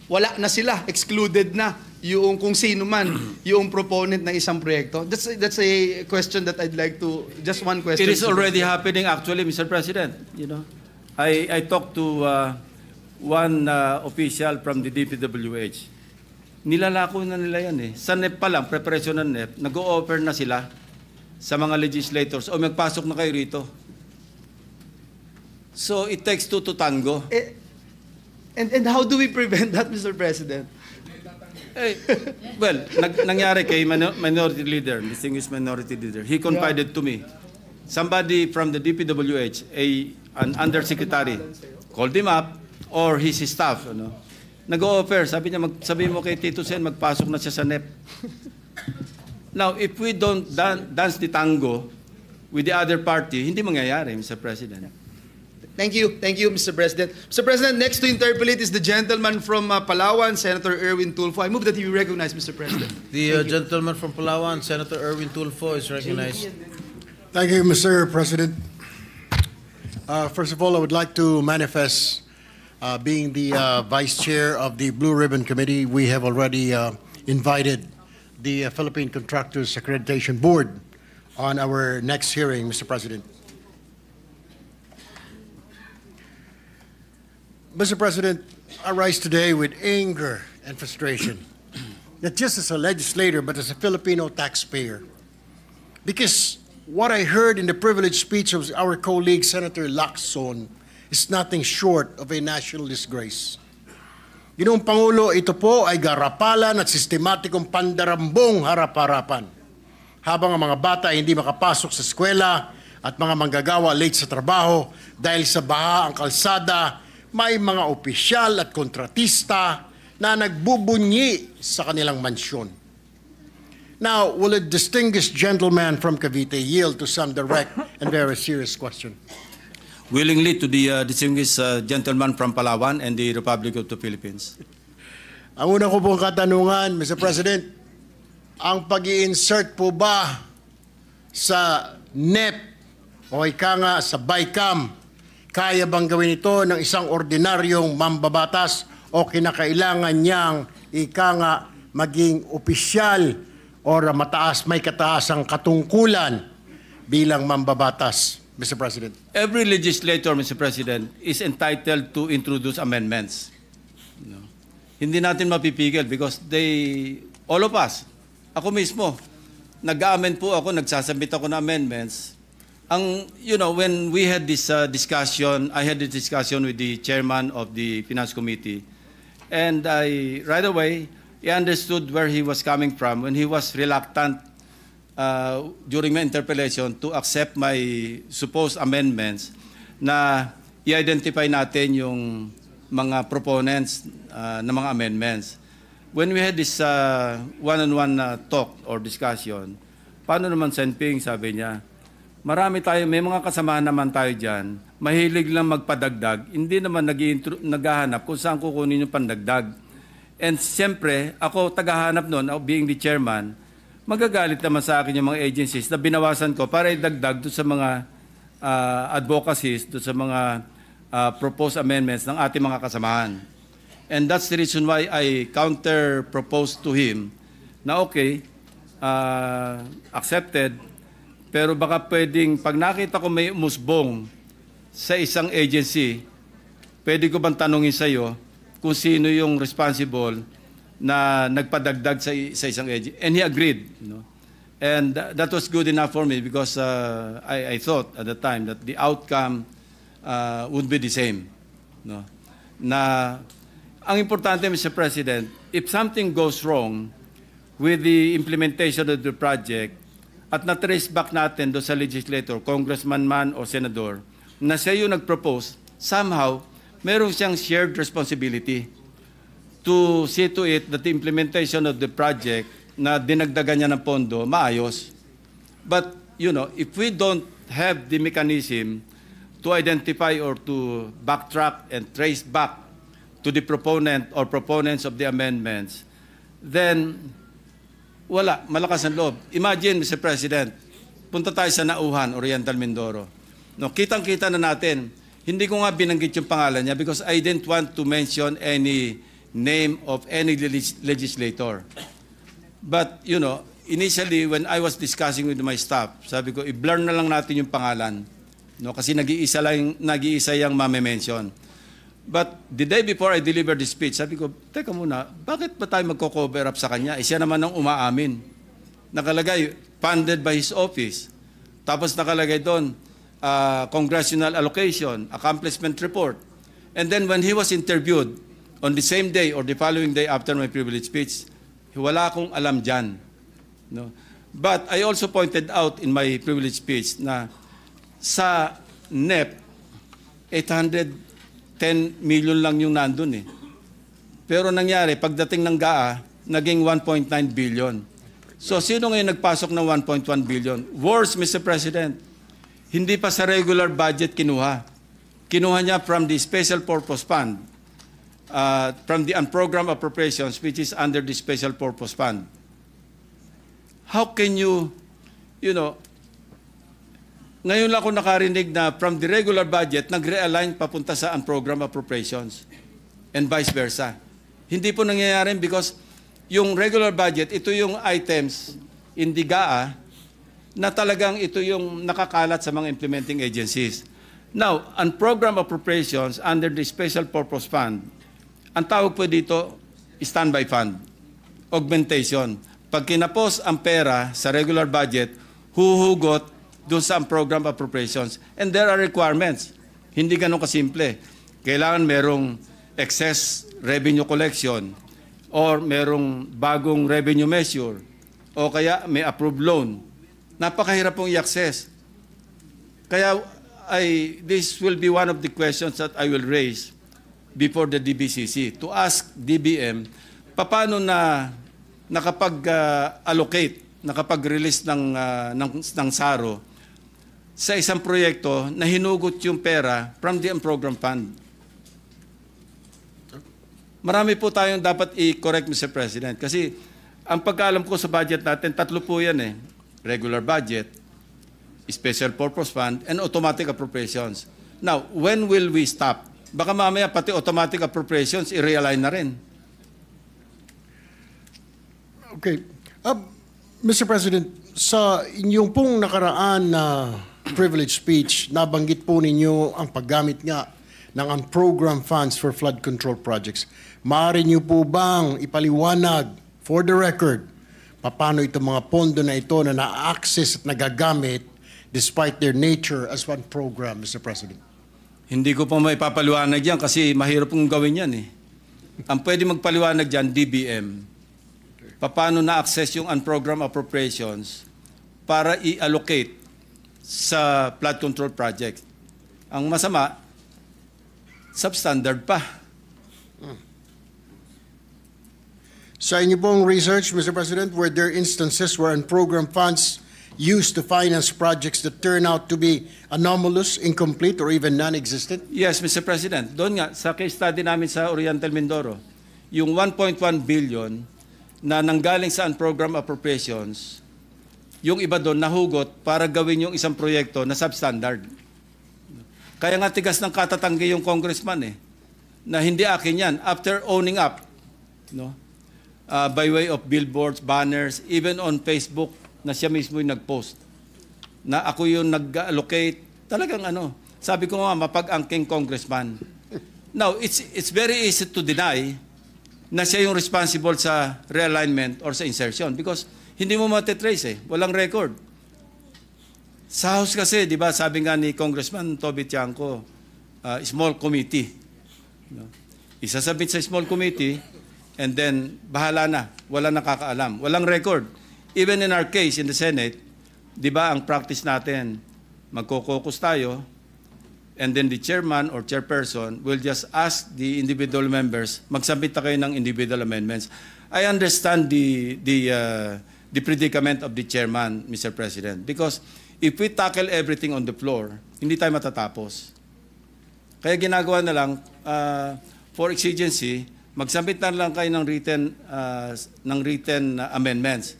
wala na sila, excluded na yung kung sino man yung proponent ng isang proyekto. That's a question that I'd like to, just one question. It is already happening actually, Mr. President. You know, I talked to one official from the DPWH. Nilalako na nila yan eh. Sa NEP pa lang, preparation ng NEP, nag-o-offer na sila sa mga legislators, o magpasok na kayo rito. So it takes two to tango. And how do we prevent that, Mr. President? Eh, well, nangyari kay minority leader, distinguished minority leader. He confided to me. Somebody from the DPWH, an undersecretary, called him up, or his staff, ano, nag-o-offer. Sabi niya, sabihin mo kay Tito Sen, magpasok na siya sa NEP. Now, if we don't dance the tango with the other party, hindi mangyayari, Mr. President. Thank you, Mr. President. Mr. President, next to interpolate is the gentleman from Palawan, Senator Erwin Tulfo. I move that he be recognized, Mr. President. The gentleman from Palawan, Senator Erwin Tulfo, is recognized. Thank you, Mr. President. First of all, I would like to manifest, being the Vice Chair of the Blue Ribbon Committee, we have already invited the Philippine Contractors Accreditation Board on our next hearing, Mr. President. Mr. President, I rise today with anger and frustration, not just as a legislator, but as a Filipino taxpayer. Because what I heard in the privileged speech of our colleague, Senator Lacson, is nothing short of a national disgrace. Ginoong Pangulo, ito po ay garapalan at sistematikong pandarambong harap-harapan. Habang ang mga bata ay hindi makapasok sa eskwela at mga manggagawa late sa trabaho dahil sa baha ang kalsada, may mga opisyal at kontratista na nagbubunyi sa kanilang mansyon. Now, will a distinguished gentleman from Cavite yield to some direct and very serious question? Willingly to the distinguished gentleman from Palawan and the Republic of the Philippines. Ang una ko pong katanungan, Mr. President, ang pag-i-insert po ba sa NEP o ika nga sa BICAM, Kaya bang gawin ito ng isang ordinaryong mambabatas o kinakailangan niyang ika nga maging opisyal o may kataasang katungkulan bilang mambabatas, Mr. President? Every legislator, Mr. President, is entitled to introduce amendments. You know, hindi natin mapipigil because all of us, ako mismo, nag-amend po ako, nagsasubmit ako ng amendments. When we had this discussion, I had this discussion with the chairman of the Finance Committee, and right away, I understood where he was coming from when he was reluctant during my interpellation to accept my supposed amendments na i-identify natin yung mga proponents ng mga amendments. When we had this one-on-one talk or discussion, paano naman Senping, sabi niya, marami tayo, may mga kasamahan naman tayo dyan, mahilig lang magpadagdag, hindi naman naghahanap kung saan kukunin yung pandagdag. And siyempre, ako tagahanap noon, being the chairman, magagalit naman sa akin yung mga agencies na binawasan ko para idagdag doon sa mga advocacies, doon sa mga proposed amendments ng ating mga kasamahan. And that's the reason why I counter-proposed to him na okay, accepted, pero baka pwedeng, pag nakita ko may umusbong sa isang agency, pwede ko bang tanungin sa iyo kung sino yung responsible na nagpadagdag sa isang agency? And he agreed. And that was good enough for me because I thought at the time that the outcome would be the same. Ang importante, Mr. President, if something goes wrong with the implementation of the project, at na-trace back natin doon sa legislator, congressman man o senador, na siya yung nag-propose, somehow, meron siyang shared responsibility to see to it that the implementation of the project na dinagdagan niya ng pondo, maayos. But, if we don't have the mechanism to identify or to backtrack and trace back to the proponent or proponents of the amendments, then wala, malakas ang loob. Imagine, Mr. President, punta tayo sa Nauhan, Oriental Mindoro. Kitang-kita na natin, hindi ko nga binanggit yung pangalan niya because I didn't want to mention any name of any legislator. But, initially, when I was discussing with my staff, sabi ko, i-blur na lang natin yung pangalan. Kasi nag-iisa yung mame-mention. But the day before I delivered the speech, sabi ko, teka muna, bakit ba tayo magko-cover up sa kanya? Siya naman ang umaamin. Nakalagay, funded by his office. Tapos nakalagay doon, congressional allocation, accomplishment report. And then when he was interviewed, on the same day or the following day after my privilege speech, wala akong alam dyan. But I also pointed out in my privilege speech na sa NEP, 810 million lang yung nandun eh. Pero nangyari, pagdating ng GAA, naging 1.9 billion. So sino ngayon nagpasok ng 1.1 billion? Worse, Mr. President, hindi pa sa regular budget kinuha. Kinuha niya from the Special Purpose Fund, from the unprogrammed appropriations, which is under the Special Purpose Fund. How can you, ngayon lang ako nakarinig na from the regular budget, nag-realign papunta sa unprogrammed appropriations and vice versa. Hindi po nangyayari because yung regular budget, ito yung items in the GAA na talagang ito yung nakakalat sa mga implementing agencies. Now, unprogrammed appropriations under the Special Purpose Fund, ang tawag po dito, standby fund, augmentation. Pag kinapos ang pera sa regular budget, huhugot doon sa program appropriations. And there are requirements. Hindi ganun kasimple. Kailangan merong excess revenue collection or merong bagong revenue measure o kaya may approved loan. Napakahirap pong i-access. Kaya this will be one of the questions that I will raise before the DBCC to ask DBM paano na nakapag-allocate, nakapag-release ng SARO sa isang proyekto na hinugot yung pera from the unprogrammed fund. Marami po tayong dapat i-correct, Mr. President, kasi ang pagkaalam ko sa budget natin, tatlo po yan eh. Regular budget, special purpose fund, and automatic appropriations. Now, when will we stop? Baka mamaya pati automatic appropriations i-realign na rin. Okay. Mr. President, sa inyong pong nakaraan na privilege speech, nabanggit po ninyo ang paggamit nga ng unprogrammed funds for flood control projects. Maaari niyo po bang ipaliwanag, for the record, paano itong mga pondo na ito na na-access at nagagamit despite their nature as one program, Mr. President? Hindi ko pa maipapaliwanag yan kasi mahirap pong gawin yan eh. Ang pwede magpaliwanag dyan, DBM. Paano na-access yung unprogrammed appropriations para i-allocate sa flood control project. Ang masama, substandard pa. Sa inyo pong research, Mr. President, were there instances where unprogrammed funds used to finance projects that turn out to be anomalous, incomplete, or even non-existent? Yes, Mr. President. Doon nga, sa case study namin sa Oriental Mindoro, yung 1.1 billion na nanggaling sa unprogrammed appropriations, yung iba doon nahugot para gawin yung isang proyekto na substandard. Kaya nga tigas ng katatanggi yung congressman eh, na hindi akin yan. After owning up, no, by way of billboards, banners, even on Facebook, na siya mismo yung nag-post, na ako yung nag-allocate, talagang ano, sabi ko nga, mapag-angking congressman. Now, it's very easy to deny na siya yung responsible sa realignment or sa insertion because hindi mo matitrace eh, walang record. Sa House kasi, di ba, sabi nga ni Congressman Toby Tiangco, small committee. No? Isasabit sa small committee, and then bahala na, wala nakakaalam, walang record. Even in our case in the Senate, di ba ang practice natin, magko-caucus tayo, and then the chairman or chairperson will just ask the individual members, magsabit na kayo ng individual amendments. I understand the predicament of the chairman, Mr. President, because if we tackle everything on the floor, hindi tayo matatapos. Kaya ginagawa na lang, for exigency, magsabit na lang kayo ng written amendments.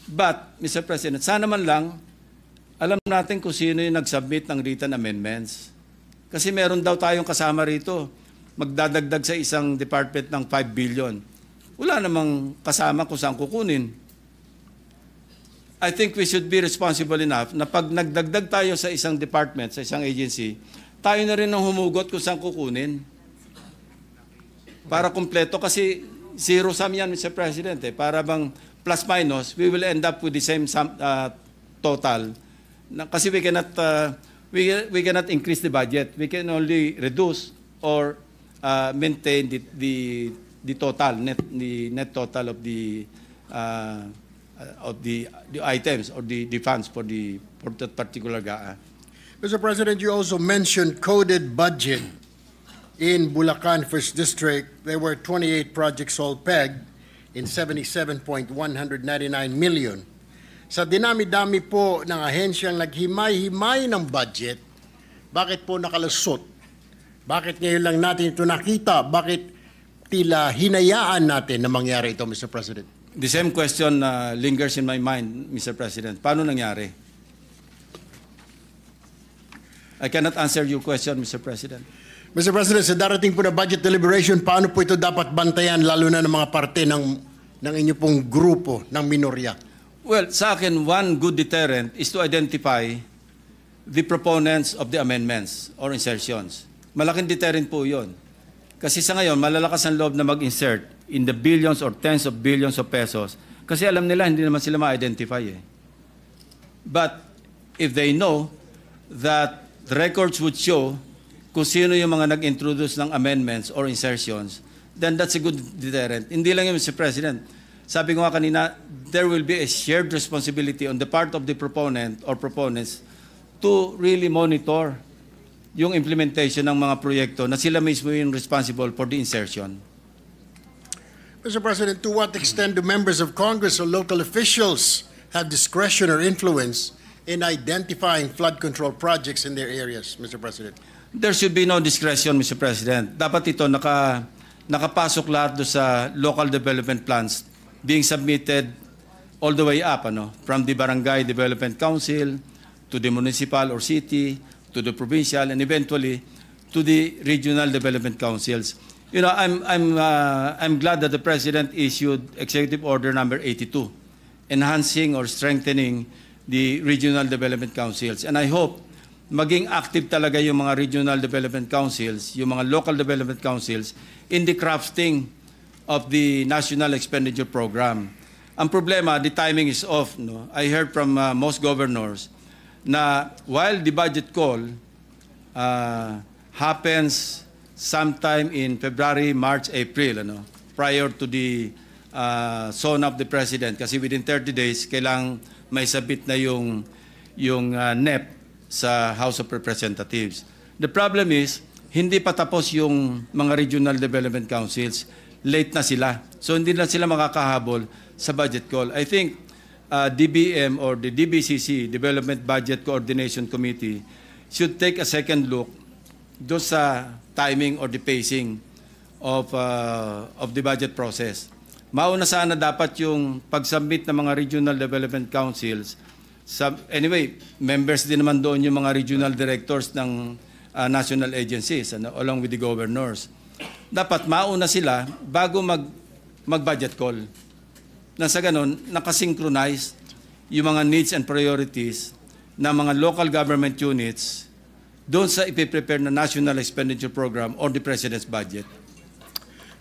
But, Mr. President, sana man lang, alam natin kung sino yung nag-submit ng written amendments. Kasi meron daw tayong kasama rito, magdadagdag sa isang department ng 5 billion. Wala namang kasama kung saan kukunin. I think we should be responsible enough na pag nagdagdag tayo sa isang department, sa isang agency, tayo na rin ang humugot kung saan kukunin. Para kumpleto kasi zero sum yan, Mr. President. Para bang plus minus, we will end up with the same sum, total. Kasi we cannot increase the budget. We can only reduce or maintain the total, the net total of the items or the funds for that particular GAA. Mr. President, you also mentioned coded budget in Bulacan First District. There were 28 projects all pegged in 77.199 million. Sa dinami-dami po ng ahensyang naghimay-himay ng budget, bakit po nakalusot? Bakit ngayon lang natin ito nakita? Bakit tila hinayaan natin na mangyari ito, Mr. President? The same question lingers in my mind, Mr. President. Paano nangyari? I cannot answer your question, Mr. President. Mr. President, sa darating po na budget deliberation, paano po ito dapat bantayan, lalo na ng mga parte ng inyo pong grupo, ng minorya? Well, sa akin, one good deterrent is to identify the proponents of the amendments or insertions. Malaking deterrent po yun. Kasi sa ngayon, malalakas ang loob na mag-insert in the billions or tens of billions of pesos. Kasi alam nila, hindi naman sila ma-identify eh. But if they know that the records would show kung sino yung mga nag-introduce ng amendments or insertions, then that's a good deterrent. Hindi lang yun, Mr. President. Sabi ko nga kanina, there will be a shared responsibility on the part of the proponent or proponents to really monitor yung implementation ng mga proyekto na sila mismo yung responsible for the insertion. Mr. President, to what extent do members of Congress or local officials have discretion or influence in identifying flood control projects in their areas, Mr. President? There should be no discretion, Mr. President. Dapat ito nakapasok lahat do sa local development plans being submitted all the way up, from the Barangay Development Council to the municipal or city to the provincial, and eventually to the regional development councils. You know, I'm glad that the President issued Executive Order number 82, enhancing or strengthening the regional development councils. And I hope maging active talaga yung mga regional development councils, yung mga local development councils in the crafting of the National Expenditure Program. Ang problema, the timing is off. No? I heard from most governors na while the budget call happens sometime in February, March, April, prior to the zone of the President, kasi within 30 days, kailangang may sabit na yung NEP sa House of Representatives. The problem is, hindi pa tapos yung mga regional development councils. Late na sila. So hindi na sila makakahabol sa budget call. I think DBM or the DBCC, Development Budget Coordination Committee, should take a second look doon sa timing or the pacing of the budget process. Mauna sana dapat yung pag-submit ng mga regional development councils. Anyway, members din naman doon yung mga regional directors ng national agencies, along with the governors. Dapat mauna sila bago mag-budget call. Na sa ganun, nakasynchronize yung mga needs and priorities ng mga local government units doon sa ipiprepare na National Expenditure Program or the President's budget.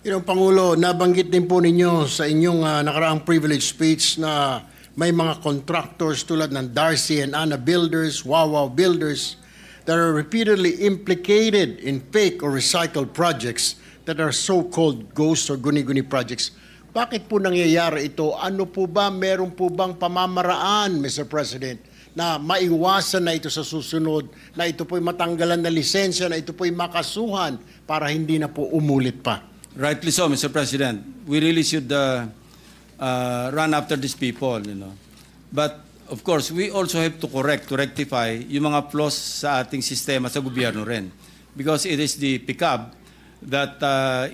Pangulo, nabanggit din po ninyo sa inyong nakaraang privilege speech na may mga contractors tulad ng Darcy and Anna Builders, Wawa Builders, that are repeatedly implicated in fake or recycled projects that are so-called ghost or guni-guni projects. Bakit po nangyayari ito? Ano po ba, meron po bang pamamaraan, Mr. President, na maiwasan na ito sa susunod, na ito po'y matanggalan na lisensya, na ito po'y makasuhan para hindi na po umulit pa? Rightly so, Mr. President. We really should run after these people, But, of course, we also have to rectify yung mga flaws sa ating sistema sa gobyerno rin. Because it is the PICAB that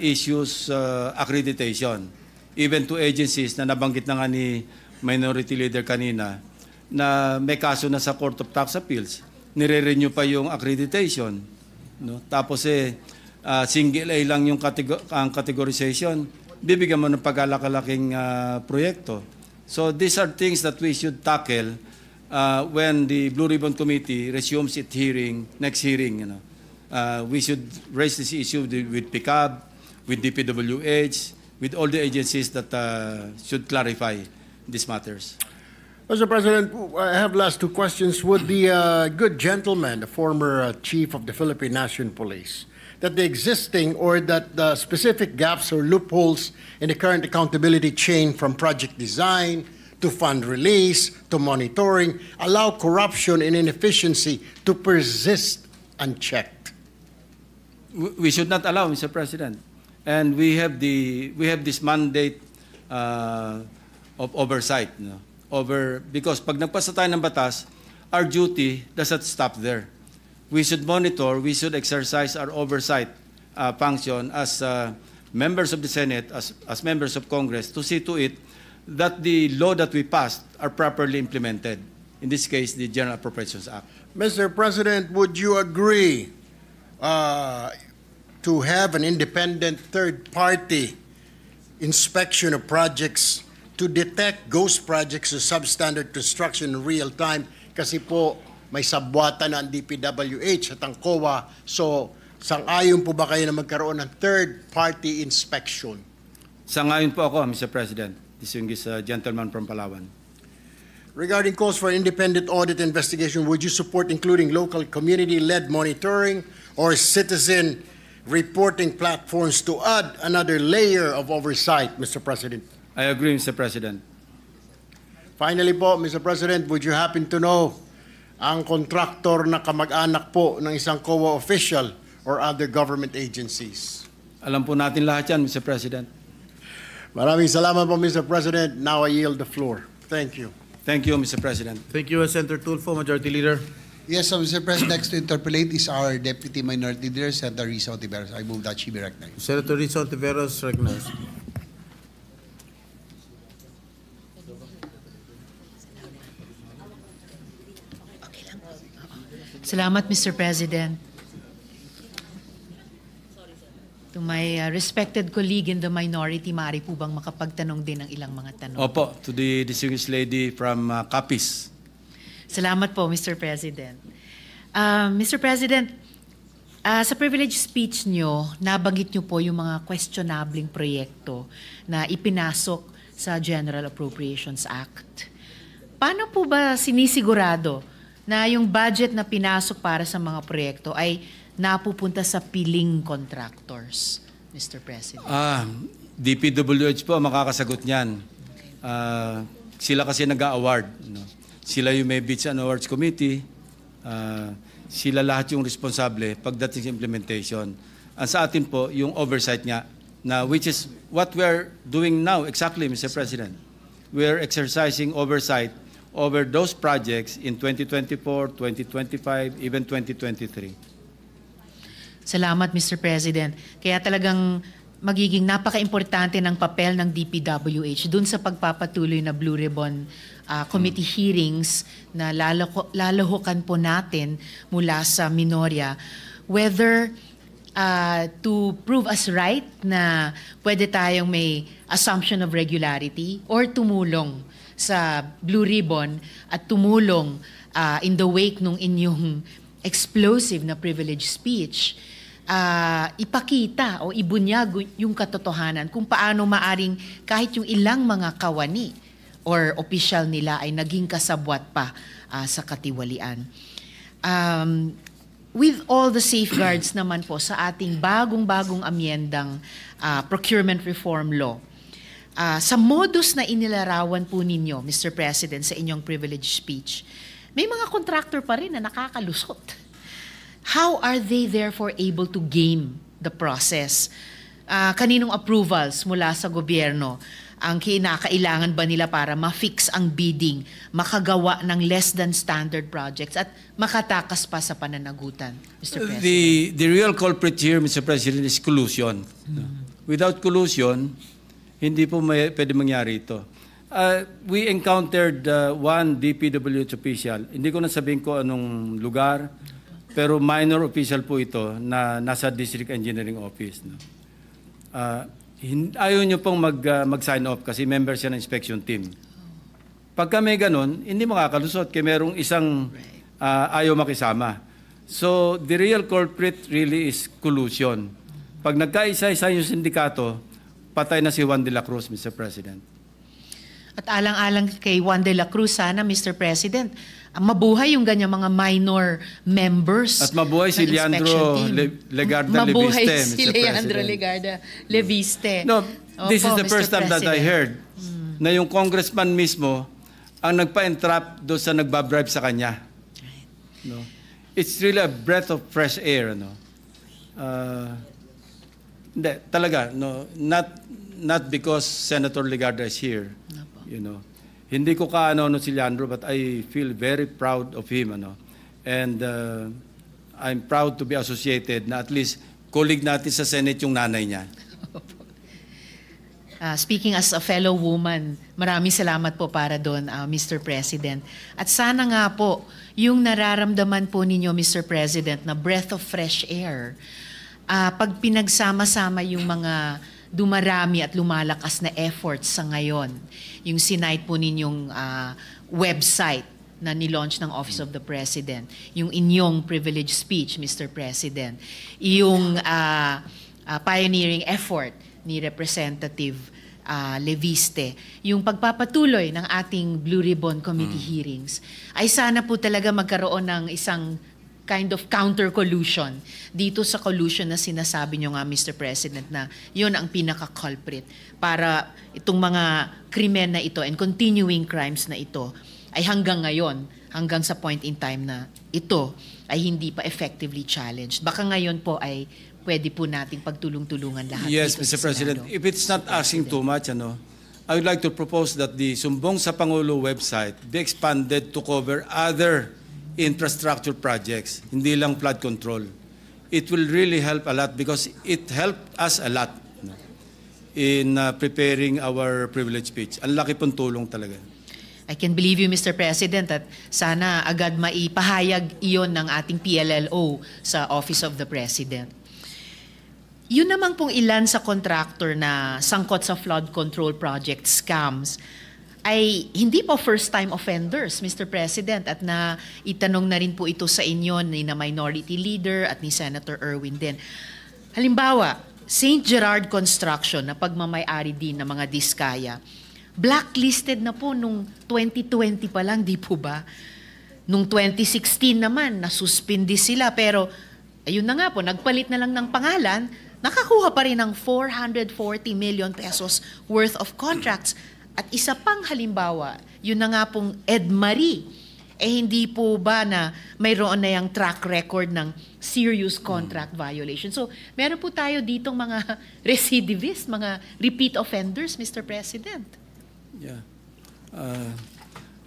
issues accreditation, even to agencies na nabanggit na nga ni Minority Leader kanina, na may kaso na sa Court of Tax Appeals, nire-renew pa yung accreditation. Tapos single A lang yung ang categorization, bibigyan mo ng pagkalakalaking proyekto. So these are things that we should tackle when the Blue Ribbon Committee resumes its next hearing. We should raise this issue with PICAB, with DPWH, with all the agencies that should clarify these matters. Mr. President, I have last two questions. Would the good gentleman, the former chief of the Philippine National Police, that the existing or that the specific gaps or loopholes in the current accountability chain from project design to fund release to monitoring allow corruption and inefficiency to persist unchecked? We should not allow, Mr. President. And we have this mandate of oversight, because pag nagpasa tayo ng batas, our duty doesn't stop there. We should monitor, we should exercise our oversight function as members of the Senate, as members of Congress, to see to it that the law that we passed are properly implemented. In this case, the General Appropriations Act. Mr. President, would you agree to have an independent third-party inspection of projects to detect ghost projects or substandard construction in real time? Kasi po, may sabwatan ang DPWH at ang COA. So, sang-ayon po ba kayo na magkaroon ng third-party inspection? Sang-ayon po ako, Mr. President. Distinguished gentleman from Palawan. Regarding calls for independent audit investigation, would you support including local community-led monitoring or citizen reporting platforms to add another layer of oversight, Mr. President? I agree, Mr. President. Finally po, Mr. President, would you happen to know ang contractor na kamag-anak po ng isang COA official or other government agencies? Alam po natin lahat yan, Mr. President. Maraming salamat po, Mr. President. Now I yield the floor. Thank you. Thank you, Mr. President. Thank you, Senator Tulfo, Majority Leader. Yes, so Mr. President, next to interpolate is our Deputy Minority Leader, Senator Risa Ontiveros. I move that she be recognized. Senator Risa Ontiveros, recognized. Salamat, Mr. President. To my respected colleague in the minority, maaari po bang makapagtanong din ng ilang mga tanong? Opo, to the distinguished lady from Capiz. Salamat po, Mr. President. Mr. President, sa privilege speech nyo, nabanggit nyo po yung mga questionabling proyekto na ipinasok sa General Appropriations Act. Paano po ba sinisigurado na yung budget na pinasok para sa mga proyekto ay napupunta sa piling contractors, Mr. President? DPWH po ang makakasagot niyan. Sila kasi nag-a-award. No? Sila yung may Bids and Awards Committee. Sila lahat yung responsable pagdating sa implementation. Sa atin po, yung oversight nga, na which is what we're doing now exactly, Mr. President. We're exercising oversight over those projects in 2024, 2025, even 2023. Salamat, Mr. President. Kaya talagang magiging napaka-importante ng papel ng DPWH dun sa pagpapatuloy na Blue Ribbon Committee hearings na lalahukan po natin mula sa Minoria, whether to prove us right na pwede tayong may assumption of regularity or tumulong sa Blue Ribbon at tumulong in the wake nung inyong explosive na privilege speech, ipakita o ibunyag yung katotohanan kung paano maaring kahit yung ilang mga kawani or opisyal nila ay naging kasabwat pa sa katiwalian. With all the safeguards naman po sa ating bagong-bagong amyendang procurement reform law, sa modus na inilarawan po ninyo, Mr. President, sa inyong privilege speech, may mga contractor pa rin na nakakalusot. How are they therefore able to game the process? Kaninong approvals mula sa gobyerno ang kinakailangan ba nila para ma-fix ang bidding, makagawa ng less than standard projects at makatakas pa sa pananagutan, Mr. President? The real culprit here, Mr. President, is collusion. Without collusion, hindi po pwede mangyari ito. We encountered one DPWH official. Hindi ko na sabihin ko anong lugar, pero minor official po ito na nasa District Engineering Office. No? Ayaw nyo pong mag-sign off kasi member siya ng inspection team. Pagka may ganun, hindi makakalusot kaya merong isang ayaw makisama. So, the real culprit really is collusion. Pag nagkaisa-isa yung sindikato, patay na si Juan de la Cruz, Mr. President. At alang-alang kay Juan de la Cruz, sana, Mr. President, mabuhay yung ganyan mga minor members. At mabuhay si Leandro Legarda Leviste, mabuhay Mr. si Leandro Legarda Leviste. No, this is the Mr. first time that I President. heard na yung congressman mismo ang nagpa-entrap doon sa nagbabribe sa kanya. No? It's really a breath of fresh air. No? Hindi, talaga, no, not because Senator Legarda is here. You know. Hindi ko kaano si Leandro, but I feel very proud of him. Ano? And I'm proud to be associated na at least colleague natin sa Senate yung nanay niya. Speaking as a fellow woman, maraming salamat po para doon, Mr. President. At sana nga po, yung nararamdaman po ninyo, Mr. President, na breath of fresh air, pag pinagsama-sama yung mga dumarami at lumalakas na efforts sa ngayon, yung sinight po ninyong website na nilaunch ng Office of the President, yung inyong privilege speech, Mr. President, yung pioneering effort ni Representative Leviste, yung pagpapatuloy ng ating Blue Ribbon Committee hearings, ay sana po talaga magkaroon ng isang kind of counter-collusion dito sa collusion na sinasabi nyo nga, Mr. President, na yun ang pinaka-culprit para itong mga krimen na ito and continuing crimes na ito ay hanggang ngayon, hanggang sa point in time na ito ay hindi pa effectively challenged. Baka ngayon po ay pwede po nating pagtulong-tulungan lahat. Yes, dito Mr. sa President. Senado. If it's not asking too much, I would like to propose that the Sumbong sa Pangulo website be expanded to cover other infrastructure projects, hindi lang flood control. It will really help a lot because it helped us a lot in preparing our privilege speech. Ang laki pong tulong talaga. I can believe you, Mr. President, at sana agad maipahayag iyon ng ating PLLO sa Office of the President. Yun naman pong ilan sa contractor na sangkot sa flood control project scams ay hindi po first-time offenders, Mr. President, at na itanong na rin po ito sa inyo ni na Minority Leader at ni Senator Erwin din. Halimbawa, St. Gerard Construction na pagmamay-ari din ng mga diskaya, blacklisted na po nung 2020 pa lang, di po ba? Nung 2016 naman, nasuspindi sila, pero ayun na nga po, nagpalit na lang ng pangalan, nakakuha pa rin ng 440 million pesos worth of contracts. At isa pang halimbawa, yun na nga pong Ed Marie, hindi po ba na mayroon na yung track record ng serious contract violation. So, meron po tayo ditong mga recidivist, mga repeat offenders, Mr. President. Yeah.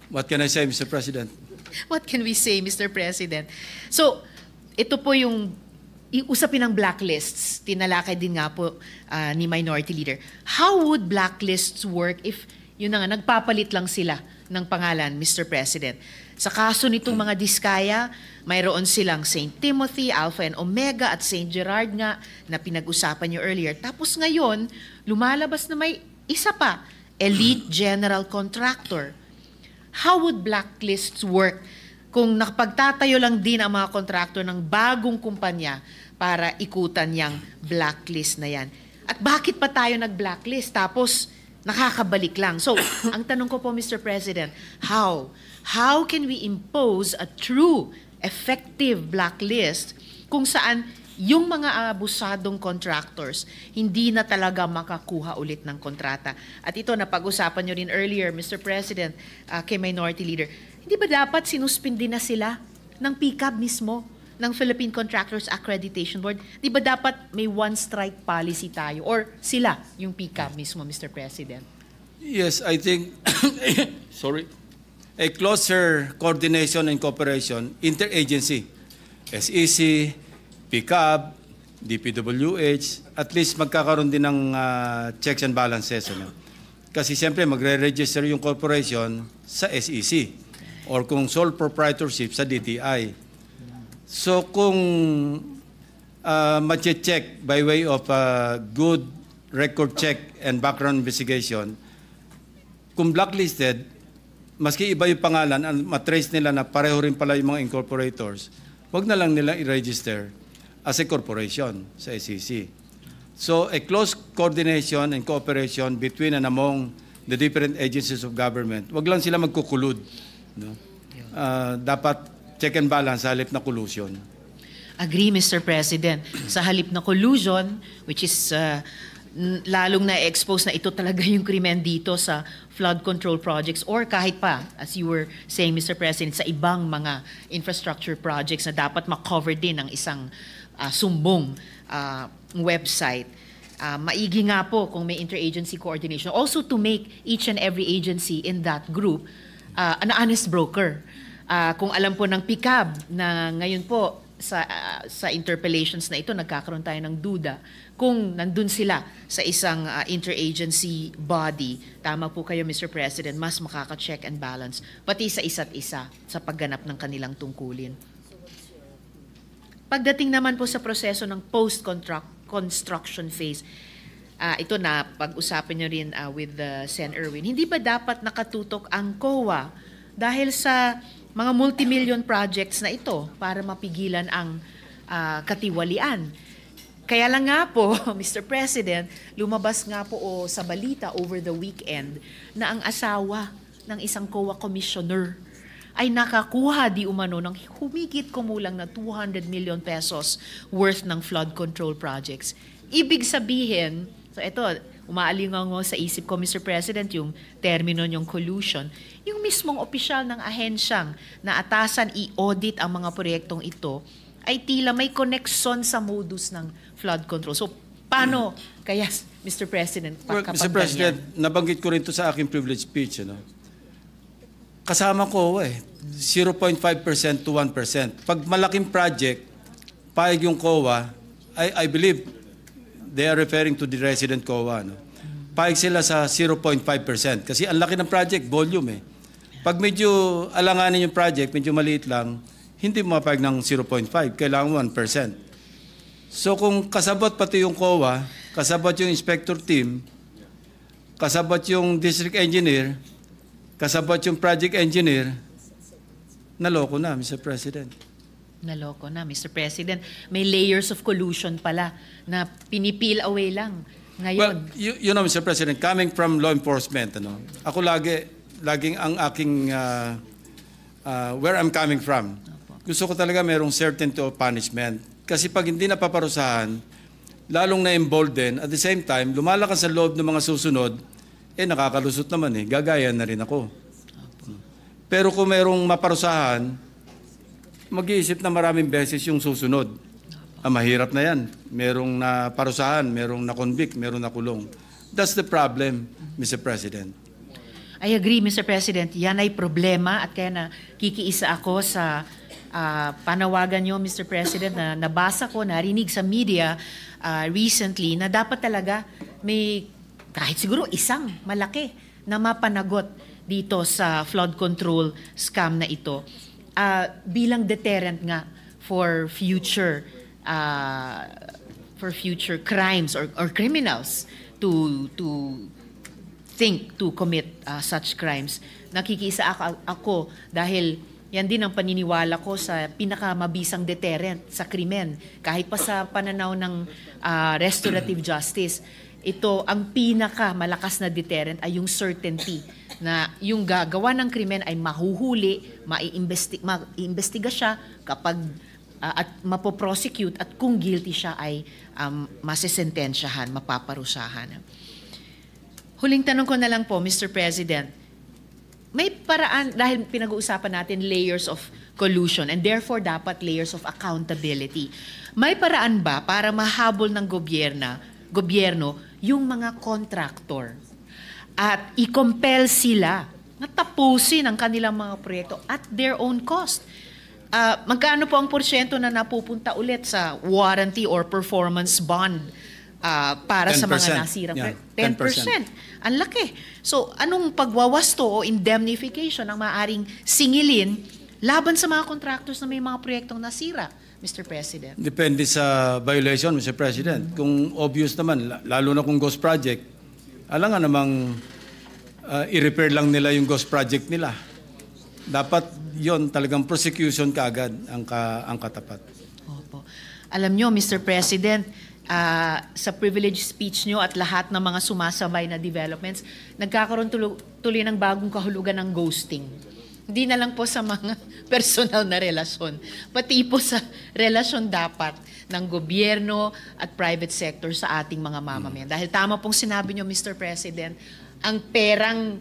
What can I say, Mr. President? What can we say, Mr. President? So, ito po yung usapin ng blacklists. Tinalakay din nga po ni Minority Leader. How would blacklists work if, yun na nga, nagpapalit lang sila ng pangalan, Mr. President? Sa kaso nitong mga diskaya, mayroon silang St. Timothy, Alpha and Omega at St. Gerard nga na pinag-usapan niyo earlier. Tapos ngayon, lumalabas na may isa pa, Elite General Contractor. How would blacklists work kung nakapagtatayo lang din ang mga contractor ng bagong kumpanya para ikutan yung blacklist na yan? At bakit pa tayo nag-blacklist? Tapos nakakabalik lang. So, ang tanong ko po, Mr. President, how? How can we impose a true, effective blacklist kung saan yung mga abusadong contractors hindi na talaga makakuha ulit ng kontrata? At ito, napag-usapan nyo rin earlier, Mr. President, kay Minority Leader, hindi ba dapat sinuspindi na sila ng PCAB mismo, ng Philippine Contractors Accreditation Board? Di ba dapat may one-strike policy tayo? Or sila, yung PCAB mismo, Mr. President? Yes, I think, sorry, a closer coordination and cooperation, interagency, SEC, PCAB, DPWH, at least magkakaroon din ng checks and balances. Ano? Kasi siyempre magre-register yung corporation sa SEC or kung sole proprietorship sa DTI. So kung ma-check by way of good record check and background investigation, kung blacklisted, maski iba yung pangalan, matrace nila na pareho rin pala yung mga incorporators, wag na lang nila i-register as a corporation sa SEC. So a close coordination and cooperation between and among the different agencies of government, wag lang sila magkukulud. No? Dapat check and balance sa halip na collusion. Agree, Mr. President. Sa halip na collusion, which is lalong na-expose na ito talaga yung krimen dito sa flood control projects or kahit pa, as you were saying, Mr. President, sa ibang mga infrastructure projects na dapat makover din ng isang sumbong website. Maigi nga po kung may interagency coordination. Also to make each and every agency in that group an honest broker. Kung alam po ng PCAB na ngayon po sa interpellations na ito, nagkakaroon tayo ng duda kung nandun sila sa isang interagency body. Tama po kayo, Mr. President, mas makaka-check and balance, pati sa isa't isa sa pagganap ng kanilang tungkulin. Pagdating naman po sa proseso ng post-construction phase, ito na pag-usapan nyo rin with Sen. Erwin, hindi ba dapat nakatutok ang COA dahil sa mga multimillion projects na ito para mapigilan ang katiwalian? Kaya lang nga po, Mr. President, lumabas nga po sa balita over the weekend na ang asawa ng isang COA commissioner ay nakakuha di umano ng humigit kumulang na 200 million pesos worth ng flood control projects. Ibig sabihin, so ito, umaalingaw sa isip ko, Mr. President, yung termino yung collusion, yung mismong opisyal ng ahensyang na atasan i-audit ang mga proyektong ito ay tila may connection sa modus ng flood control. So, paano kaya, Mr. President, Well, Mr. President, nabanggit ko rin ito sa aking privilege speech. Ano? Kasama ko 0.5% to 1%. Pag malaking project, payag yung COA, I believe they are referring to the resident COA. No? Payag sila sa 0.5% kasi ang laki ng project, volume . Pag medyo alanganin yung project, medyo maliit lang, hindi mapapag ng 0.5, kailangan 1%. So kung kasabot pati yung COA, kasabot yung inspector team, kasabot yung district engineer, kasabot yung project engineer, naloko na, Mr. President. Naloko na, Mr. President. May layers of collusion pala na pinipil away lang Well, ngayon. you know, Mr. President, coming from law enforcement, ako laging ang aking, where I'm coming from, gusto ko talaga merong certainty of punishment. Kasi pag hindi napaparusahan, lalong na-embolden, at the same time, lumalakas sa loob ng mga susunod, nakakalusot naman gagaya na rin ako. Pero kung merong maparusahan, mag-iisip na maraming beses yung susunod. Mahirap na yan. Merong naparusahan, merong na-convict, merong nakulong. That's the problem, Mr. President. I agree, Mr. President. Yan ay problema at kaya nakikiisa ako sa panawagan nyo, Mr. President, na nabasa ko, narinig sa media recently na dapat talaga may kahit siguro isang malaki na mapanagot dito sa flood control scam na ito bilang deterrent nga for future crimes or criminals to think to commit such crimes. Nakikiisa ako dahil yan din ang paniniwala ko sa pinakamabisang deterrent sa krimen. Kahit pa sa pananaw ng restorative justice, ito ang pinakamalakas na deterrent ay yung certainty na yung gagawa ng krimen ay mahuhuli, maiimbestiga siya kapag at mapoprosecute at kung guilty siya ay masisentensyahan, mapaparusahan. Huling tanong ko na lang po, Mr. President, may paraan, dahil pinag-uusapan natin layers of collusion and therefore dapat layers of accountability. May paraan ba para mahabol ng gobyerno yung mga contractor at i-compel sila na tapusin ang kanilang mga proyekto at their own cost? Magkano po ang porsyento na napupunta ulit sa warranty or performance bond para sa mga 10%. nasirang Yeah, 10%. Ang laki. So, anong pagwawasto o indemnification ang maaaring singilin laban sa mga contractors na may mga proyektong nasira, Mr. President? Depende sa violation, Mr. President. Kung obvious naman, lalo na kung ghost project, alam nga namang i-repair lang nila yung ghost project nila. Dapat yon talagang prosecution kaagad ang katapat. Opo. Alam nyo, Mr. President, sa privilege speech nyo at lahat ng mga sumasabay na developments, nagkakaroon tuloy ng bagong kahulugan ng ghosting. Hindi na lang po sa mga personal na relasyon, pati po sa relasyon dapat ng gobyerno at private sector sa ating mga mamamayan. Dahil tama pong sinabi nyo, Mr. President, ang perang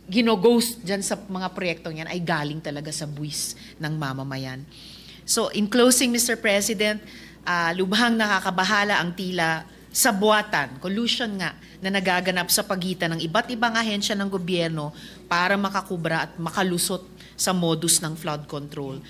ginoghost dyan sa mga proyektong yan ay galing talaga sa buwis ng mamamayan. So in closing, Mr. President, lubhang nakakabahala ang tila sabuatan, collusion nga, na nagaganap sa pagitan ng iba't ibang ahensya ng gobyerno para makakubra at makalusot sa modus ng flood control.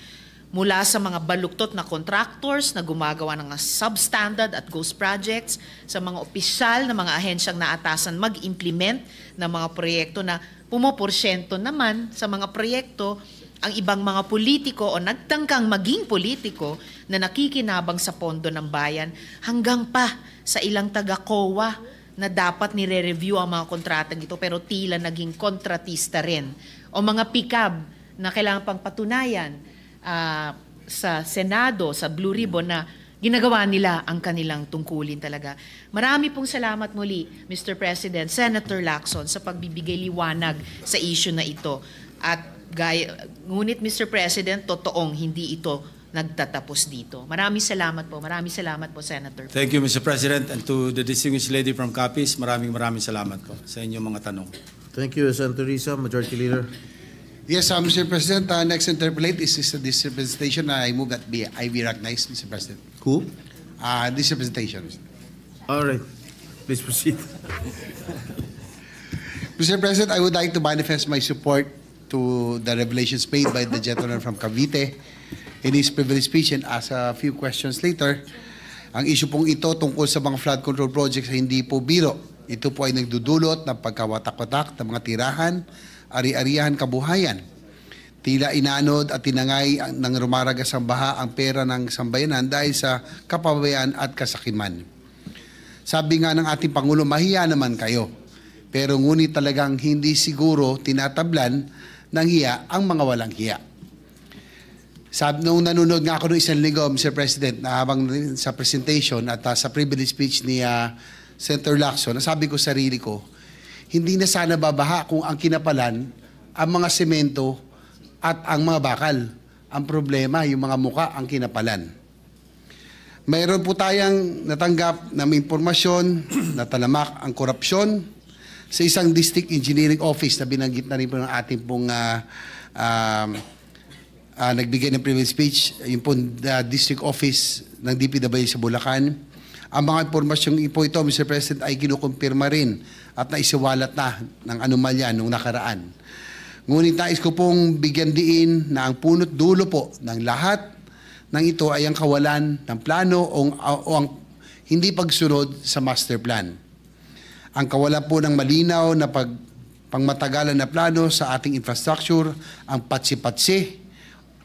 Mula sa mga baluktot na contractors na gumagawa ng substandard at ghost projects, sa mga opisyal na mga ahensyang naatasan mag-implement ng mga proyekto na pumoporsyento naman sa mga proyekto ang ibang mga politiko o nagtangkang maging politiko na nakikinabang sa pondo ng bayan, hanggang pa sa ilang taga-COA na dapat nire-review ang mga kontratang ito pero tila naging kontratista rin. O mga pikab na kailangan pang patunayan sa Senado, sa Blue Ribbon na ginagawa nila ang kanilang tungkulin talaga. Marami pong salamat muli, Mr. President, Senator Lacson, sa pagbibigay liwanag sa issue na ito. At ngunit, Mr. President, totoong hindi ito nagtatapos dito. Maraming salamat po, Senator. Thank you, Mr. President, and to the distinguished lady from Capiz, maraming salamat po sa inyong mga tanong. Thank you, Senator Risa, Majority Leader. Yes, Mr. President, next interpolate is this representation. I move that I be recognized, Mr. President. Who? This representation. All right. Please proceed. Mr. President, I would like to manifest my support to the revelations made by the gentleman from Cavite in his privilege speech, and ask a few questions later. Ang issue pong ito tungkol sa mga flood control projects ay hindi po biro. Ito po ay nagdudulot ng pagkawatak-watak ng mga tirahan, ari-arihan kabuhayan. Tila inanod at tinangay ng rumaragas ang baha ang pera ng sambayanan dahil sa kapabayaan at kasakiman. Sabi nga ng ating Pangulo, mahiya naman kayo. Pero ngunit talagang hindi siguro tinatablan ng hiya ang mga walang hiya. Nung nanonood nga ako noong isang linggo, Mr. President, na habang sa presentation at sa privilege speech ni Senator Lacson, nasabi ko sa sarili ko, hindi na sana babaha kung ang kinapalan ang mga semento at ang mga bakal. Ang problema, yung mga muka ang kinapalan. Mayroon po tayong natanggap na may impormasyon na talamak ang korupsyon sa isang district engineering office na binanggit na rin po ng ating pong nagbigay ng privilege speech, yung po district office ng DPW sa Bulacan. Ang mga impormasyong po ito, Mr. President, ay kinukumpirma rin at naisiwalat na ng anomalya nung nakaraan. Ngunit nais ko pong bigyan diin na ang punot dulo po ng lahat ng ito ay ang kawalan ng plano o ang hindi pagsunod sa master plan. Ang kawalan po ng malinaw na pangmatagalan na plano sa ating infrastructure, ang patsi-patsi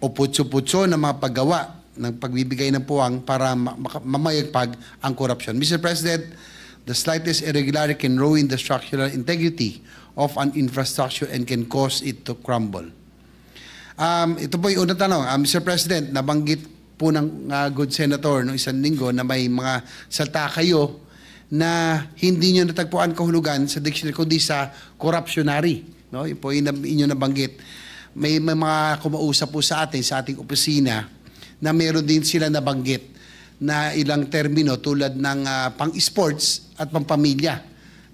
o putso-putso na mga paggawa ng pagbibigay ng puwang para mamayagpag ang korupsyon. Mr. President, the slightest irregularity can ruin the structural integrity of an infrastructure and can cause it to crumble. Ito po yung unang tanong. Mr. President, nabanggit po ng good senator noong isang linggo na may mga salta kayo na hindi nyo natagpuan kahulugan sa dictionary kundi sa corruptionary. No? Yun po yung inyo nabanggit. May mga kumausap po sa ating opisina na meron din sila nabanggit na ilang termino tulad ng pang-sports at pang-pamilya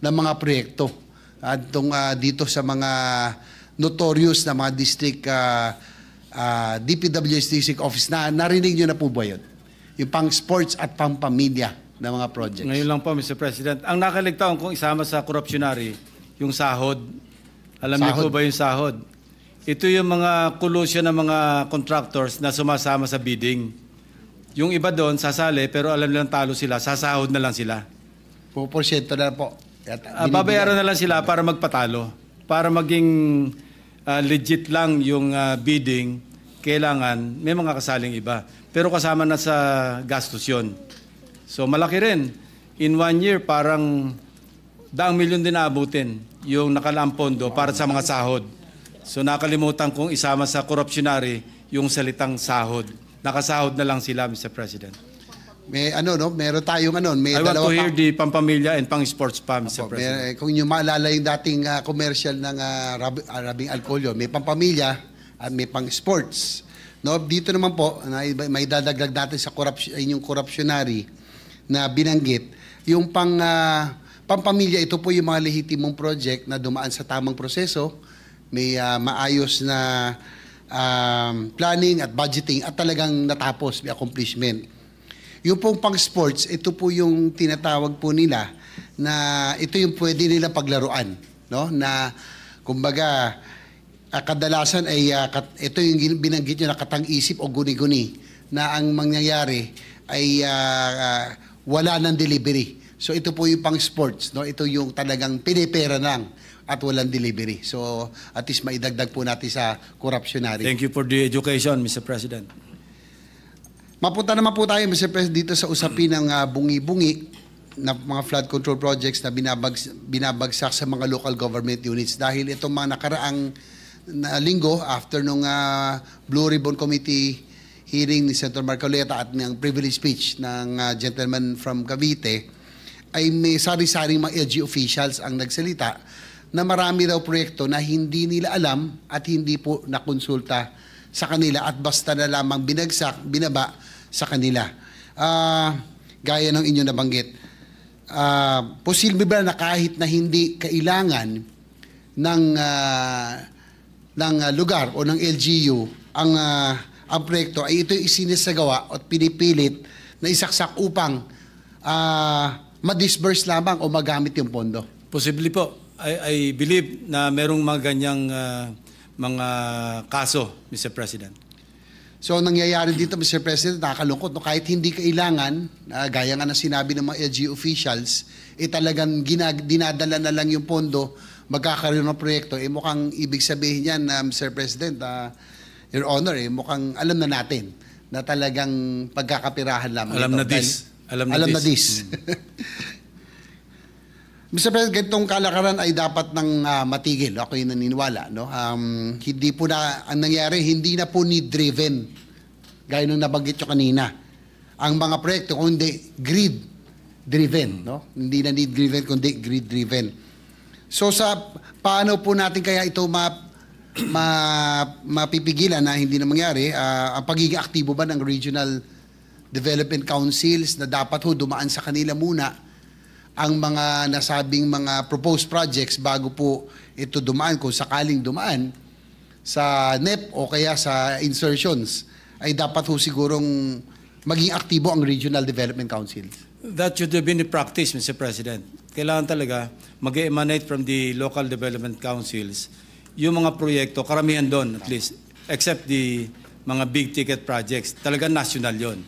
na mga proyekto dito sa mga notorious na mga district DPWH district office na narinig nyo na po ba yun? Yung pang-sports at pang-pamilya na mga projects. Ngayon lang po, Mr. President. Ang nakaligtaan kung isama sa corruptionary, yung sahod. Alam niyo po ba yung sahod? Ito yung mga collusion ng mga contractors na sumasama sa bidding. Yung iba doon, sasali, pero alam nilang talo sila, sasahod na lang sila. Porsyento na po. Babayaran na lang sila para magpatalo. Para maging legit lang yung bidding, kailangan may mga kasaling iba. Pero kasama na sa gastos yun. So malaki rin. In 1 year, parang 100 milyon din naabutin yung nakalaang pondo para sa mga sahod. So nakalimutan kong isama sa corruptionary yung salitang sahod. Nakasahod na lang sila, Mr. President. May meron tayong may I want dalawa to hear the pang-pamilya and pang-sports pa, Mr. President. Kung nyo maalala yung dating commercial ng Rabing Alcolio, may pang-pamilya at may pang-sports. No, dito naman po, may dadagdag natin sa yung corruptionary na binanggit. Yung pang-pamilya, ito po yung mga lehitimong project na dumaan sa tamang proseso, may maayos na planning at budgeting at talagang natapos, may accomplishment. Yung pong pang-sports, ito po yung tinatawag po nila na ito yung pwede nila paglaruan. No? Na, kumbaga, kadalasan ay ito yung binanggit nyo na katang-isip o guni-guni na ang mangyayari ay wala ng delivery. So ito po yung pang-sports. No? Ito yung talagang pinipera lang at walang delivery. So at least maidagdag po natin sa corruptionary. Thank you for the education, Mr. President. Mapunta naman po tayo, Mr. President, dito sa usapin ng bungi-bungi na mga flood control projects na binabagsak sa mga local government units dahil itong mga nakaraang linggo after nung Blue Ribbon Committee hearing ni Senator Marcoleta at ng privilege speech ng gentleman from Cavite ay may sari-saring mga LG officials ang nagsalita na marami daw proyekto na hindi nila alam at hindi po nakonsulta sa kanila at basta na lamang binaba sa kanila. Gaya ng inyo nabanggit. Posible ba na kahit na hindi kailangan ng lugar o ng LGU ang proyekto ay ito isinisagawa at pinipilit na isaksak upang ma-disburse lamang o magamit yung pondo? Posible po. I believe na merong mga ganyang mga kaso, Mr. President. So, nangyayari dito, Mr. President, nakakalungkot. No? Kahit hindi kailangan, gaya nga na sinabi ng mga LG officials, talagang dinadala na lang yung pondo, magkakaroon ng proyekto, mukhang ibig sabihin yan, Mr. President, Your Honor, mukhang alam na natin na talagang pagkakapirahan lamang Alam ito. na this. Alam na this. Mr. President, ganitong kalakaran ay dapat nang matigil. Ako'y naniniwala. No? Hindi po na, ang nangyari, hindi na po need-driven. Gaya nung nabanggit nyo kanina. Ang mga proyekto, kundi greed-driven. No? Hindi na need-driven, kundi greed-driven. So paano po natin kaya ito mapipigilan na hindi na mangyari? Ang pagiging aktibo ba ng regional development councils na dapat ho dumaan sa kanila muna ang mga nasabing mga proposed projects bago po ito dumaan, kung sakaling dumaan sa NEP o kaya sa insertions, ay dapat ho sigurong maging aktibo ang regional development councils. That should have been the practice, Mr. President. Kailangan talaga mag-emanate from the local development councils yung mga proyekto, karamihan doon at least, except the mga big ticket projects, talagang national yon.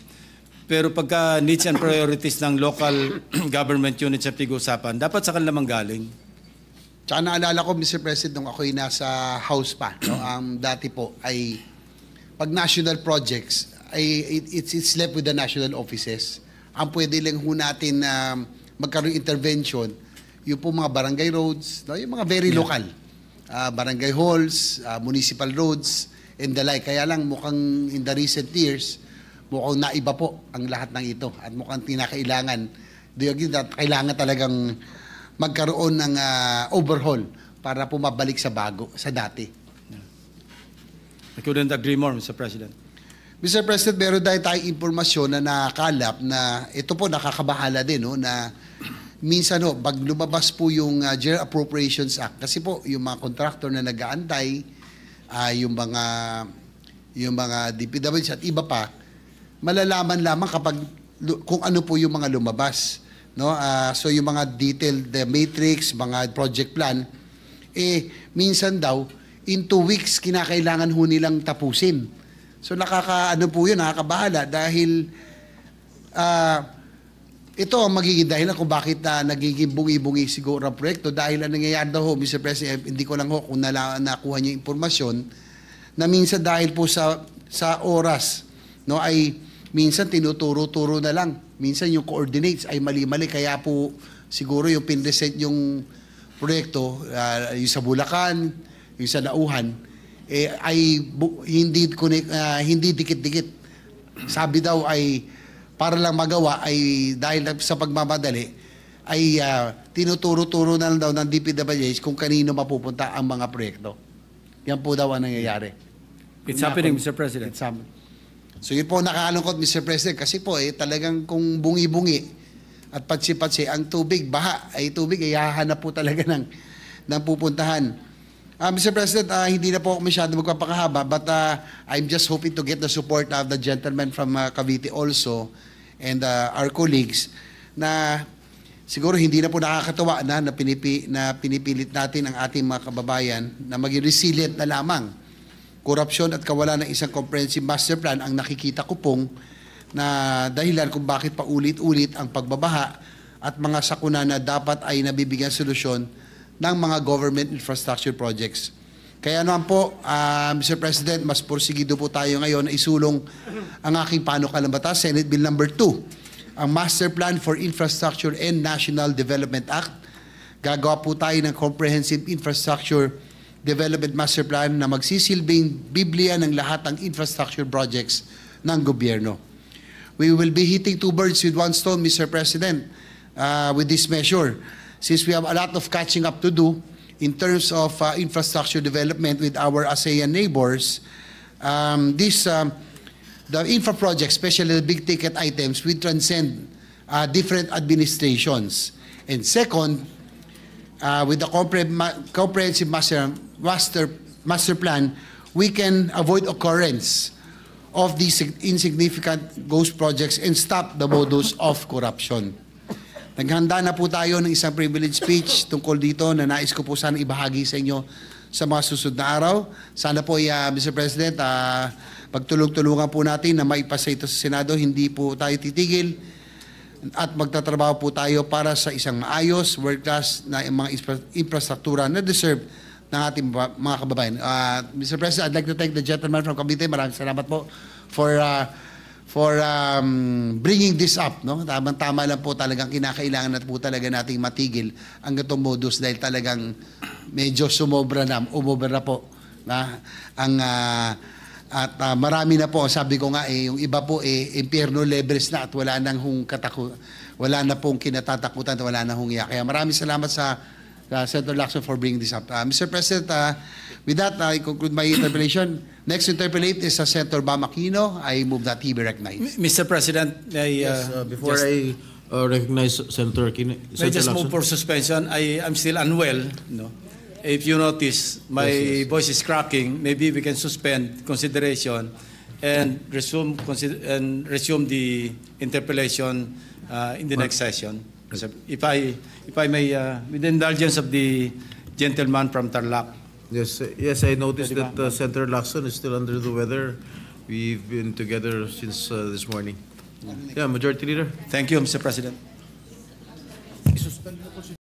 Pero pagka needs and priorities ng local government units sa pag-usapan, dapat sa kanila manggaling. Tsaka naalala ko, Mr. President, nung ako'y nasa House pa, no, dati po ay pag national projects, ay it's left with the national offices. Ang pwede lang ho natin magkaroon intervention, yung po mga barangay roads, no, yung mga very local, barangay halls, municipal roads, and the like. Kaya lang mukhang in the recent years, mukhang naiba po ang lahat ng ito at mukhang tinakailangan. Kailangan talagang magkaroon ng overhaul para po mabalik sa bago, sa dati. I couldn't agree more, Mr. President. Mr. President, meron dahil tayong impormasyon na nakalap na ito po nakakabahala din, no, na minsan pag lumabas po yung General Appropriations Act, kasi po yung mga contractor na nag-aantay, yung mga DPWH at iba pa, malalaman lamang kapag kung ano po yung mga lumabas, no? So yung mga detailed matrix, mga project plan, minsan daw in 2 weeks kinakailangan ho nilang tapusin. So nakakabahala dahil ito ang magiging dahilan kung bakit nagiging bungi-bungi siguro ang proyekto, dahil ang nangyayari daw ho, Mr. President, hindi ko lang ho kung nakuha niyo impormasyon, na minsan dahil po sa oras, no, ay minsan tinuturo-turo na lang. Minsan yung coordinates ay mali-mali, kaya po siguro yung pinresent yung proyekto, yung sa Bulacan, yung sa Nauhan, ay hindi dikit-dikit. Sabi daw ay para lang magawa, ay dahil sa pagmamadali, ay tinuturo-turo na lang daw ng DPWH kung kanino mapupunta ang mga proyekto. Yan po daw ang nangyayari. It's happening, Mr. President. So yun po nakakalungkot, Mr. President, kasi po talagang kung bungi-bungi at patsi-patsi ang tubig, baha, ay tubig ay hahanap po talaga ng pupuntahan. Mr. President, hindi na po ako masyado magpapakahaba, but I'm just hoping to get the support of the gentleman from Cavite also and our colleagues na siguro hindi na po nakakatawa na pinipilit natin ang ating mga kababayan na maging resilient na lamang. Korupsyon at kawalan ng isang comprehensive master plan ang nakikita ko pong na dahilan kung bakit pa ulit-ulit ang pagbabaha at mga sakuna na dapat ay nabibigyan solusyon ng mga government infrastructure projects. Kaya naman po, Mr. President, mas porsigido po tayo ngayon na isulong ang aking panukalang batas, Senate Bill number 2, ang Master Plan for Infrastructure and National Development Act. Gagawa po tayo ng Comprehensive Infrastructure Development Master Plan na magsisilbing Biblia ng lahat ng infrastructure projects ng gobyerno. We will be hitting 2 birds with 1 stone, Mr. President, with this measure. Since we have a lot of catching up to do in terms of infrastructure development with our ASEAN neighbors, the infra projects, especially the big ticket items, will transcend different administrations. And second, with the comprehensive master plan, we can avoid occurrence of these insignificant ghost projects and stop the modus of corruption. Naghanda na po tayo ng isang privilege speech tungkol dito na nais ko po sana ibahagi sa inyo sa mga susunod na araw. Sana po, Mr. President, pagtulong-tulungan po natin na maipasa ito sa Senado, hindi po tayo titigil. at magtatrabaho po tayo para sa isang maayos, world-class na mga infrastruktura na deserve ng ating mga kababayan. Mr. President, I'd like to thank the gentleman from Cavite. Maraming salamat po for bringing this up. No? Tama lang po, talagang kinakailangan na po talaga nating matigil ang gatong modus dahil talagang medyo umobra na po. Marami na po, sabi ko nga, yung iba po impyerno levels na at wala na pong kinatatakutan at wala na hong iyak. Kaya maraming salamat sa Senator Lacson for bringing this up. Mr. President, with that, I conclude my interpellation. Next to interpellate is Senator Bam Aquino. I move that he be recognized. Mr. President, Before I recognize Senator Aquino, may just Lacson. move for suspension. I'm still unwell. No? If you notice, my voice is cracking. Maybe we can suspend consideration and resume the interpellation in the next session. If I may, with the indulgence of the gentleman from Tarlac. Yes, I noticed that Senator Lacson is still under the weather. We've been together since this morning. Yeah, Majority Leader. Thank you, Mr. President.